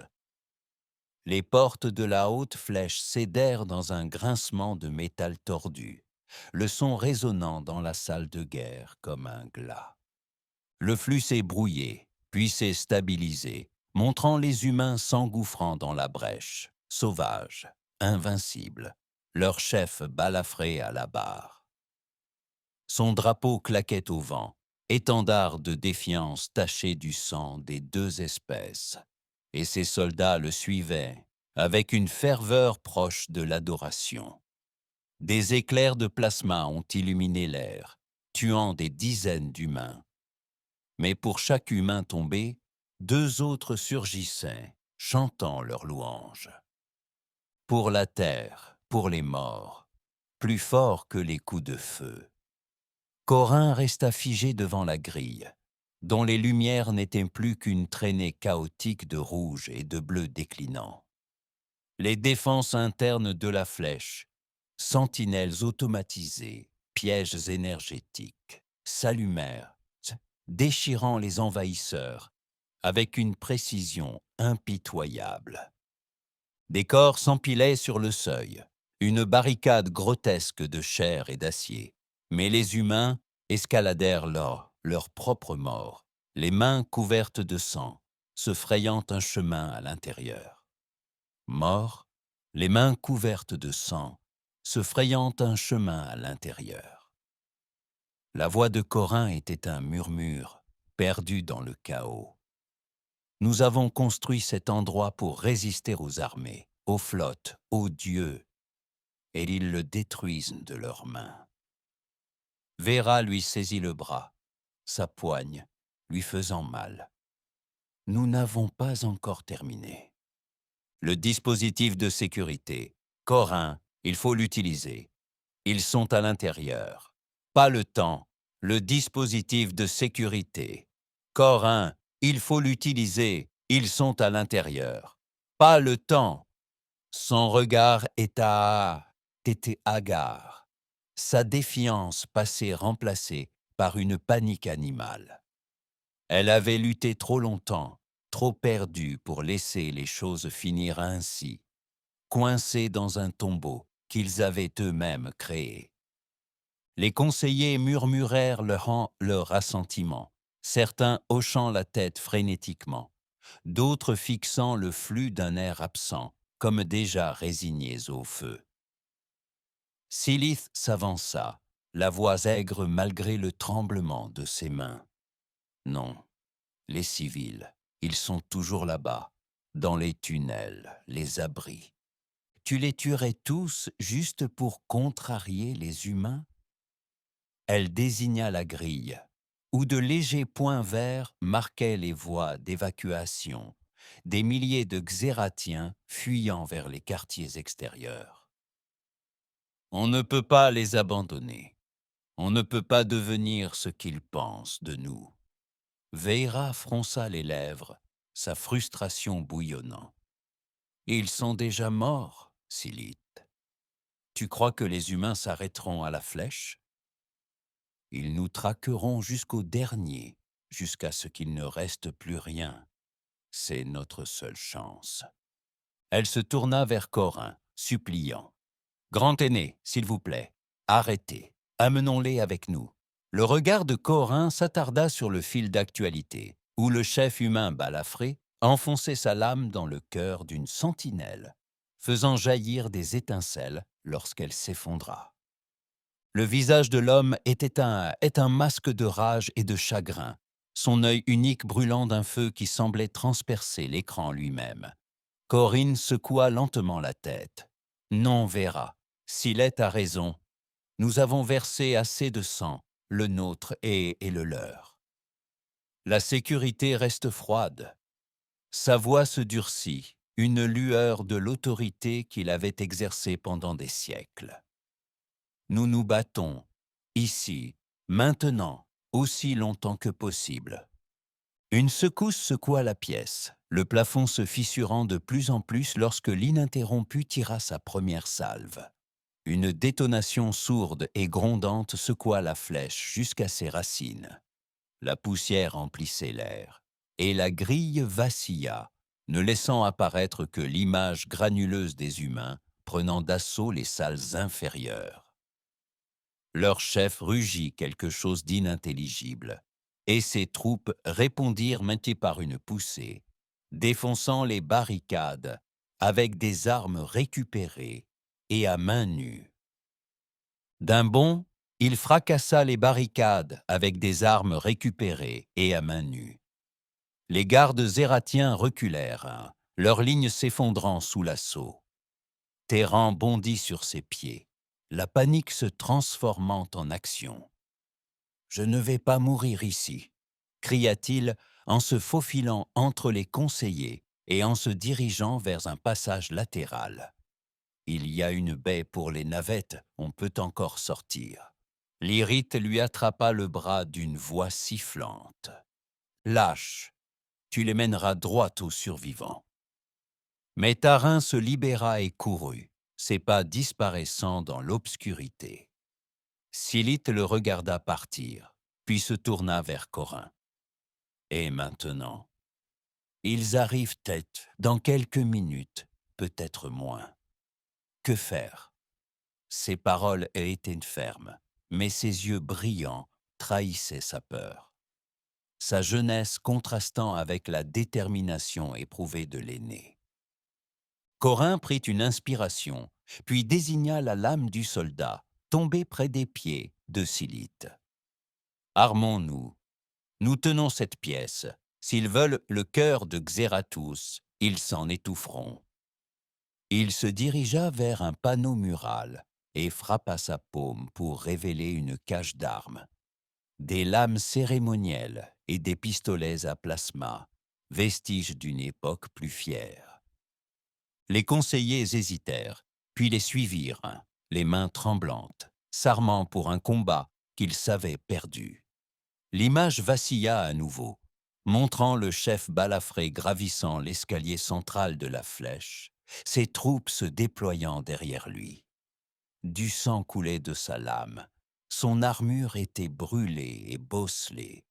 Les portes de la haute flèche cédèrent dans un grincement de métal tordu, le son résonnant dans la salle de guerre comme un glas. Le flux s'est brouillé, puis s'est stabilisé, montrant les humains s'engouffrant dans la brèche, sauvages, invincibles, leur chef balafré à la barre. Son drapeau claquait au vent, étendard de défiance taché du sang des deux espèces, et ses soldats le suivaient avec une ferveur proche de l'adoration. Des éclairs de plasma ont illuminé l'air, tuant des dizaines d'humains. Mais pour chaque humain tombé, deux autres surgissaient, chantant leurs louanges. Pour la terre, pour les morts, plus fort que les coups de feu. Corin resta figé devant la grille, dont les lumières n'étaient plus qu'une traînée chaotique de rouge et de bleu déclinant. Les défenses internes de la flèche, sentinelles automatisées, pièges énergétiques, s'allumèrent, déchirant les envahisseurs avec une précision impitoyable. Des corps s'empilaient sur le seuil, une barricade grotesque de chair et d'acier. Mais les humains escaladèrent leur propre mort, les mains couvertes de sang, se frayant un chemin à l'intérieur. Morts, les mains couvertes de sang, se frayant un chemin à l'intérieur. La voix de Corin était un murmure, perdu dans le chaos. Nous avons construit cet endroit pour résister aux armées, aux flottes, aux dieux, et ils le détruisent de leurs mains. Vera lui saisit le bras, sa poigne lui faisant mal. Nous n'avons pas encore terminé. Le dispositif de sécurité, Corin, il faut l'utiliser. Ils sont à l'intérieur. Pas le temps. Le dispositif de sécurité. Corin, il faut l'utiliser. Ils sont à l'intérieur. Pas le temps. Son regard était hagard. Sa défiance passait remplacée par une panique animale. Elle avait lutté trop longtemps, trop perdue pour laisser les choses finir ainsi, coincées dans un tombeau qu'ils avaient eux-mêmes créé. Les conseillers murmurèrent leur assentiment, certains hochant la tête frénétiquement, d'autres fixant le flux d'un air absent, comme déjà résignés au feu. Silith s'avança, la voix aigre malgré le tremblement de ses mains. Non, les civils, ils sont toujours là-bas, dans les tunnels, les abris. Tu les tuerais tous juste pour contrarier les humains? Elle désigna la grille, où de légers points verts marquaient les voies d'évacuation, des milliers de Xératiens fuyant vers les quartiers extérieurs. On ne peut pas les abandonner. On ne peut pas devenir ce qu'ils pensent de nous. Veira fronça les lèvres, sa frustration bouillonnant. Ils sont déjà morts, Silith. Tu crois que les humains s'arrêteront à la flèche? Ils nous traqueront jusqu'au dernier, jusqu'à ce qu'il ne reste plus rien. C'est notre seule chance. Elle se tourna vers Corin, suppliant. Grand aîné, s'il vous plaît, arrêtez, amenons-les avec nous. Le regard de Corin s'attarda sur le fil d'actualité, où le chef humain balafré enfonçait sa lame dans le cœur d'une sentinelle, faisant jaillir des étincelles lorsqu'elle s'effondra. Le visage de l'homme est un masque de rage et de chagrin, son œil unique brûlant d'un feu qui semblait transpercer l'écran lui-même. Corinne secoua lentement la tête. Non, Vera, Silette a raison. Nous avons versé assez de sang, le nôtre et le leur. La sécurité reste froide. Sa voix se durcit, une lueur de l'autorité qu'il avait exercée pendant des siècles. Nous nous battons, ici, maintenant, aussi longtemps que possible. Une secousse secoua la pièce, le plafond se fissurant de plus en plus lorsque l'ininterrompu tira sa première salve. Une détonation sourde et grondante secoua la flèche jusqu'à ses racines. La poussière emplissait l'air, et la grille vacilla, ne laissant apparaître que l'image granuleuse des humains prenant d'assaut les salles inférieures. Leur chef rugit quelque chose d'inintelligible, et ses troupes répondirent maintes par une poussée, défonçant les barricades avec des armes récupérées et à main nue. D'un bond, il fracassa les barricades avec des armes récupérées et à main nue. Les gardes zératiens reculèrent, leurs lignes s'effondrant sous l'assaut. Terran bondit sur ses pieds, la panique se transformant en action. « Je ne vais pas mourir ici. cria-t-il en se faufilant entre les conseillers et en se dirigeant vers un passage latéral. Il y a une baie pour les navettes, on peut encore sortir. L'Irrite lui attrapa le bras d'une voix sifflante. Lâche, tu les mèneras droit aux survivants. Mais Tarin se libéra et courut, ses pas disparaissant dans l'obscurité. Silith le regarda partir, puis se tourna vers Corin. Et maintenant, ils arrivent tête dans quelques minutes, peut-être moins. Que faire? Ses paroles étaient fermes, mais ses yeux brillants trahissaient sa peur. Sa jeunesse contrastant avec la détermination éprouvée de l'aîné. Corin prit une inspiration, puis désigna la lame du soldat, tombée près des pieds de Silith. Armons-nous. Nous tenons cette pièce. S'ils veulent le cœur de Xerathus, ils s'en étoufferont. Il se dirigea vers un panneau mural et frappa sa paume pour révéler une cache d'armes. Des lames cérémonielles et des pistolets à plasma, vestiges d'une époque plus fière. Les conseillers hésitèrent, puis les suivirent, les mains tremblantes, s'armant pour un combat qu'ils savaient perdu. L'image vacilla à nouveau, montrant le chef balafré gravissant l'escalier central de la flèche, ses troupes se déployant derrière lui. Du sang coulait de sa lame, son armure était brûlée et bosselée,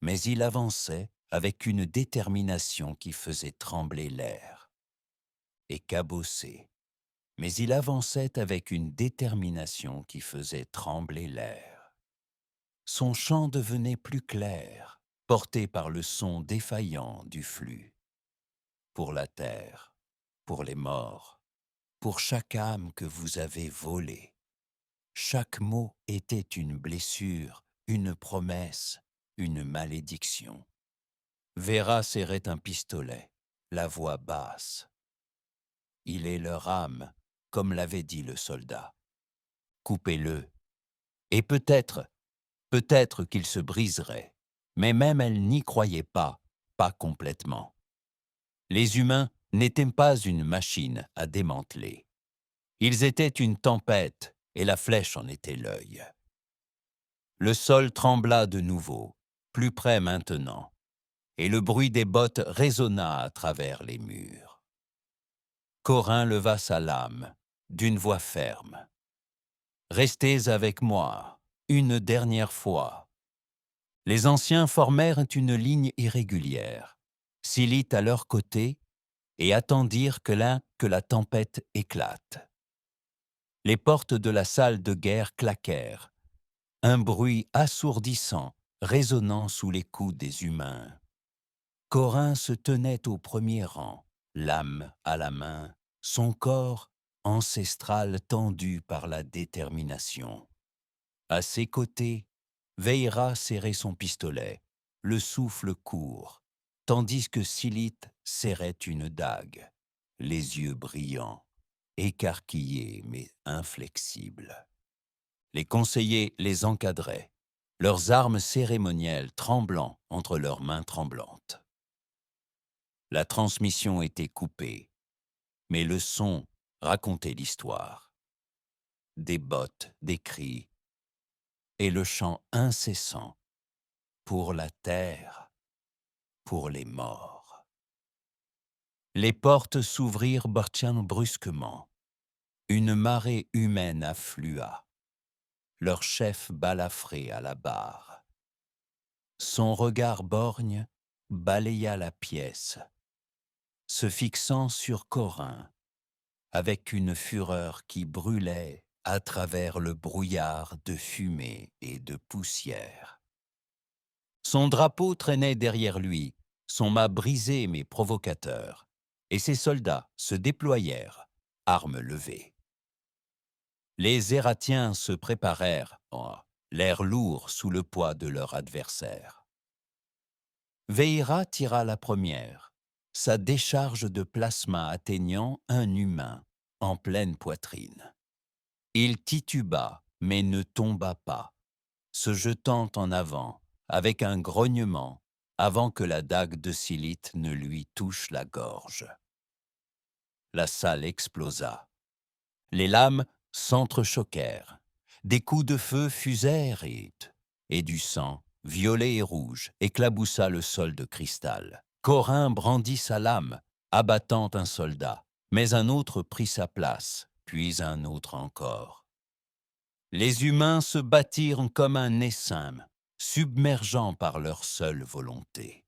mais il avançait avec une détermination qui faisait trembler l'air. Et cabossé, mais il avançait avec une détermination qui faisait trembler l'air. Son chant devenait plus clair, porté par le son défaillant du flux. Pour la terre, pour les morts, pour chaque âme que vous avez volée. Chaque mot était une blessure, une promesse, une malédiction. Vera serrait un pistolet, la voix basse. Il est leur âme, comme l'avait dit le soldat. Coupez-le. Et peut-être qu'il se briserait. Mais même elle n'y croyait pas, pas complètement. Les humains n'étaient pas une machine à démanteler. Ils étaient une tempête, et la flèche en était l'œil. Le sol trembla de nouveau, plus près maintenant, et le bruit des bottes résonna à travers les murs. Corin leva sa lame, d'une voix ferme. « Restez avec moi, une dernière fois. » Les anciens formèrent une ligne irrégulière, Silith à leur côté, et attendirent que la tempête éclate. Les portes de la salle de guerre claquèrent, un bruit assourdissant résonnant sous les coups des humains. Corin se tenait au premier rang, lame à la main, son corps ancestral tendu par la détermination. À ses côtés, Veira serrait son pistolet, le souffle court, tandis que Silith serrait une dague, les yeux brillants, écarquillés mais inflexibles. Les conseillers les encadraient, leurs armes cérémonielles tremblant entre leurs mains tremblantes. La transmission était coupée, mais le son racontait l'histoire. Des bottes, des cris, et le chant incessant pour la terre, pour les morts. Les portes s'ouvrirent brusquement. Une marée humaine afflua. Leur chef balafré à la barre. Son regard borgne balaya la pièce, se fixant sur Corin, avec une fureur qui brûlait à travers le brouillard de fumée et de poussière. Son drapeau traînait derrière lui, son mât brisé mais provocateur, et ses soldats se déployèrent, armes levées. Les Ératiens se préparèrent, l'air lourd sous le poids de leur adversaire. Veira tira la première, sa décharge de plasma atteignant un humain en pleine poitrine. Il tituba, mais ne tomba pas, se jetant en avant avec un grognement avant que la dague de Silith ne lui touche la gorge. La salle explosa. Les lames s'entrechoquèrent. Des coups de feu fusèrent et du sang, violet et rouge, éclaboussa le sol de cristal. Corin brandit sa lame, abattant un soldat, mais un autre prit sa place, puis un autre encore. Les humains se battirent comme un essaim, submergeants par leur seule volonté.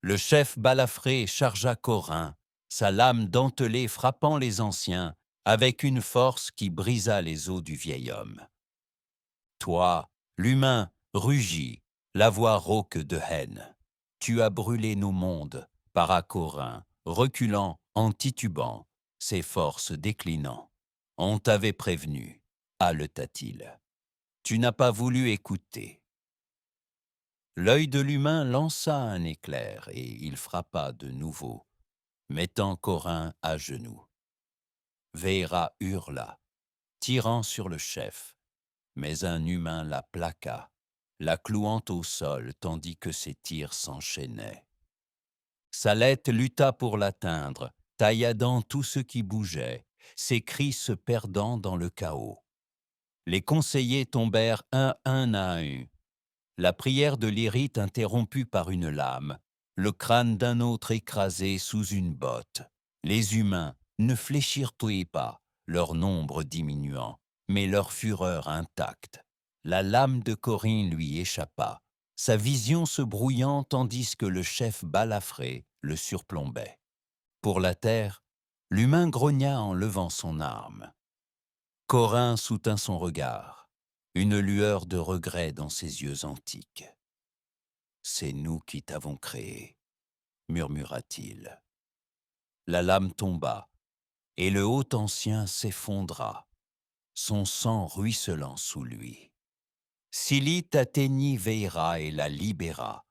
Le chef balafré chargea Corin, sa lame dentelée frappant les anciens, avec une force qui brisa les os du vieil homme. Toi, l'humain, rugis, la voix rauque de haine. Tu as brûlé nos mondes, para Corin, reculant, en titubant, ses forces déclinant. On t'avait prévenu, haleta-t-il. Tu n'as pas voulu écouter. L'œil de l'humain lança un éclair et il frappa de nouveau, mettant Corin à genoux. Véra hurla, tirant sur le chef, mais un humain la plaqua, la clouant au sol tandis que ses tirs s'enchaînaient. Salette lutta pour l'atteindre, tailladant tout ce qui bougeait, ses cris se perdant dans le chaos. Les conseillers tombèrent un à un. La prière de l'Hérite interrompue par une lame, le crâne d'un autre écrasé sous une botte. Les humains ne fléchirent pas, leur nombre diminuant, mais leur fureur intacte. La lame de Corin lui échappa, sa vision se brouillant tandis que le chef balafré le surplombait. Pour la terre, l'humain grogna en levant son arme. Corin soutint son regard, une lueur de regret dans ses yeux antiques. « C'est nous qui t'avons créé », murmura-t-il. La lame tomba, et le haut ancien s'effondra, son sang ruisselant sous lui. Silith atteignit Véra et la libéra,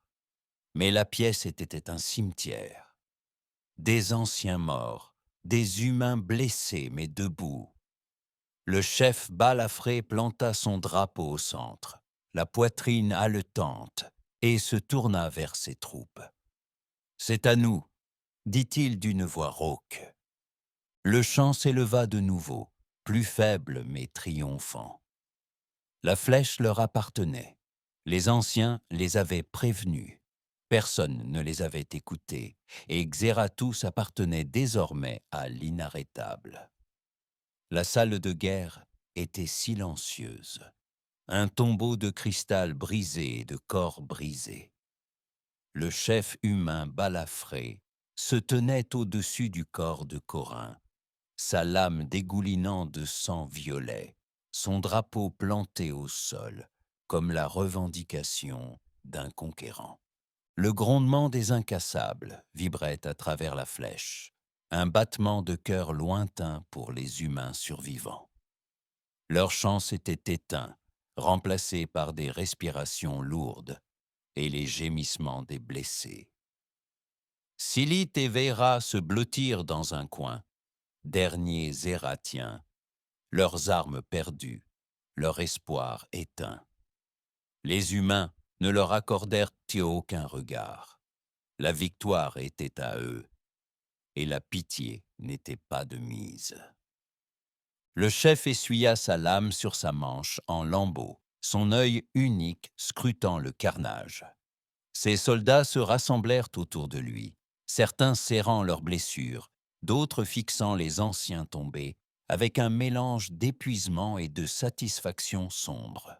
mais la pièce était un cimetière. Des anciens morts, des humains blessés mais debout. Le chef balafré planta son drapeau au centre, la poitrine haletante, et se tourna vers ses troupes. « C'est à nous », dit-il d'une voix rauque. Le chant s'éleva de nouveau, plus faible mais triomphant. La flèche leur appartenait. Les anciens les avaient prévenus. Personne ne les avait écoutés, et Xeratus appartenait désormais à l'inarrêtable. La salle de guerre était silencieuse. Un tombeau de cristal brisé et de corps brisés. Le chef humain balafré se tenait au-dessus du corps de Corin, sa lame dégoulinant de sang violet, son drapeau planté au sol, comme la revendication d'un conquérant. Le grondement des incassables vibrait à travers la flèche, un battement de cœur lointain pour les humains survivants. Leur chant s'était éteint, remplacé par des respirations lourdes et les gémissements des blessés. Silith et Véra se blottirent dans un coin, derniers Zératiens, leurs armes perdues, leur espoir éteint. Les humains ne leur accordèrent aucun regard. La victoire était à eux, et la pitié n'était pas de mise. Le chef essuya sa lame sur sa manche en lambeaux, son œil unique scrutant le carnage. Ses soldats se rassemblèrent autour de lui, certains serrant leurs blessures, d'autres fixant les anciens tombés, avec un mélange d'épuisement et de satisfaction sombre.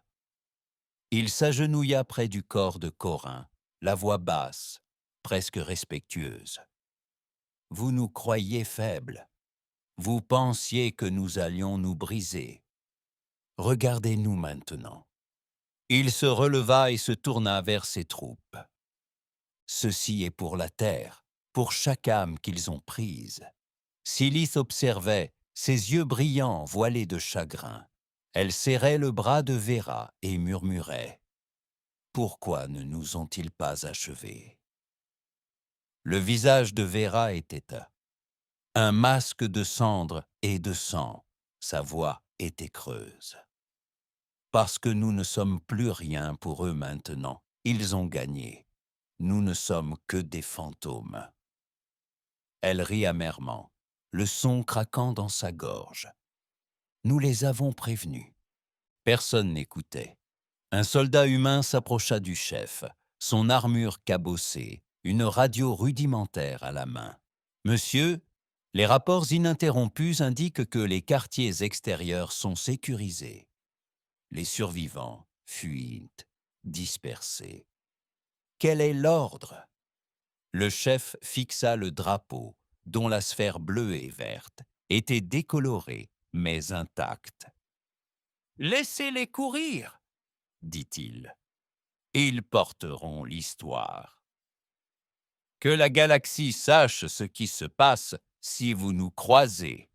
Il s'agenouilla près du corps de Corin, la voix basse, presque respectueuse. « Vous nous croyiez faibles. Vous pensiez que nous allions nous briser. Regardez-nous maintenant. » Il se releva et se tourna vers ses troupes. « Ceci est pour la terre, pour chaque âme qu'ils ont prise. » Silith observait, ses yeux brillants voilés de chagrin. Elle serrait le bras de Véra et murmurait « Pourquoi ne nous ont-ils pas achevés ?» Le visage de Véra était un masque de cendre et de sang. Sa voix était creuse. « Parce que nous ne sommes plus rien pour eux maintenant, ils ont gagné. nous ne sommes que des fantômes. Elle rit amèrement, le son craquant dans sa gorge. Nous les avons prévenus. Personne n'écoutait. Un soldat humain s'approcha du chef, son armure cabossée, une radio rudimentaire à la main. « Monsieur, les rapports ininterrompus indiquent que les quartiers extérieurs sont sécurisés. Les survivants fuient, dispersés. Quel est l'ordre ?» Le chef fixa le drapeau, dont la sphère bleue et verte était décolorée mais intacte. « Laissez-les courir !» dit-il. « Ils porteront l'histoire. Que la galaxie sache ce qui se passe si vous nous croisez. »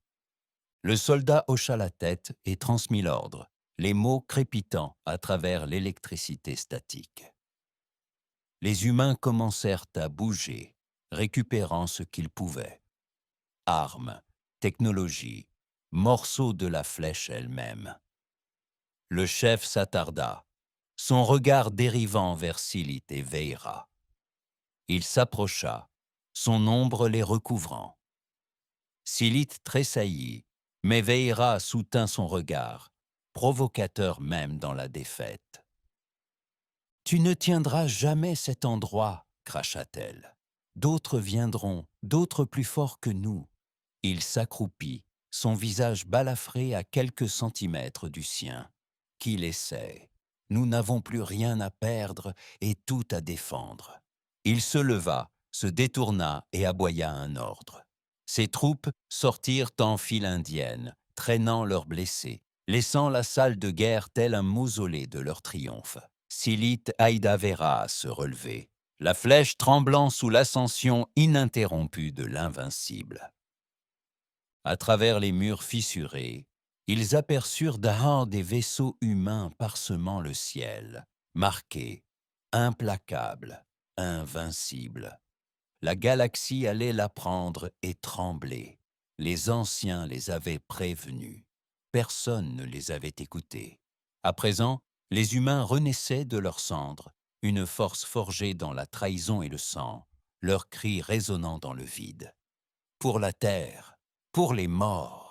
Le soldat hocha la tête et transmit l'ordre, les mots crépitant à travers l'électricité statique. Les humains commencèrent à bouger, récupérant ce qu'ils pouvaient. Armes, technologie, morceaux de la flèche elle-même. Le chef s'attarda, son regard dérivant vers Silith et Veira. Il s'approcha, son ombre les recouvrant. Silith tressaillit, mais Veira soutint son regard, provocateur même dans la défaite. « Tu ne tiendras jamais cet endroit, cracha-t-elle. D'autres viendront, d'autres plus forts que nous. » Il s'accroupit, son visage balafré à quelques centimètres du sien. « Qu'il essaie. Nous n'avons plus rien à perdre et tout à défendre. » Il se leva, se détourna et aboya un ordre. Ses troupes sortirent en file indienne, traînant leurs blessés, laissant la salle de guerre tel un mausolée de leur triomphe. Silith aida Veira à se relever, la flèche tremblant sous l'ascension ininterrompue de l'invincible. À travers les murs fissurés, ils aperçurent dehors des vaisseaux humains parsemant le ciel, marqués, implacables, invincibles. La galaxie allait la prendre et trembler. Les anciens les avaient prévenus. Personne ne les avait écoutés. À présent, les humains renaissaient de leurs cendres, une force forgée dans la trahison et le sang, leurs cris résonnant dans le vide. Pour la terre, pour les morts.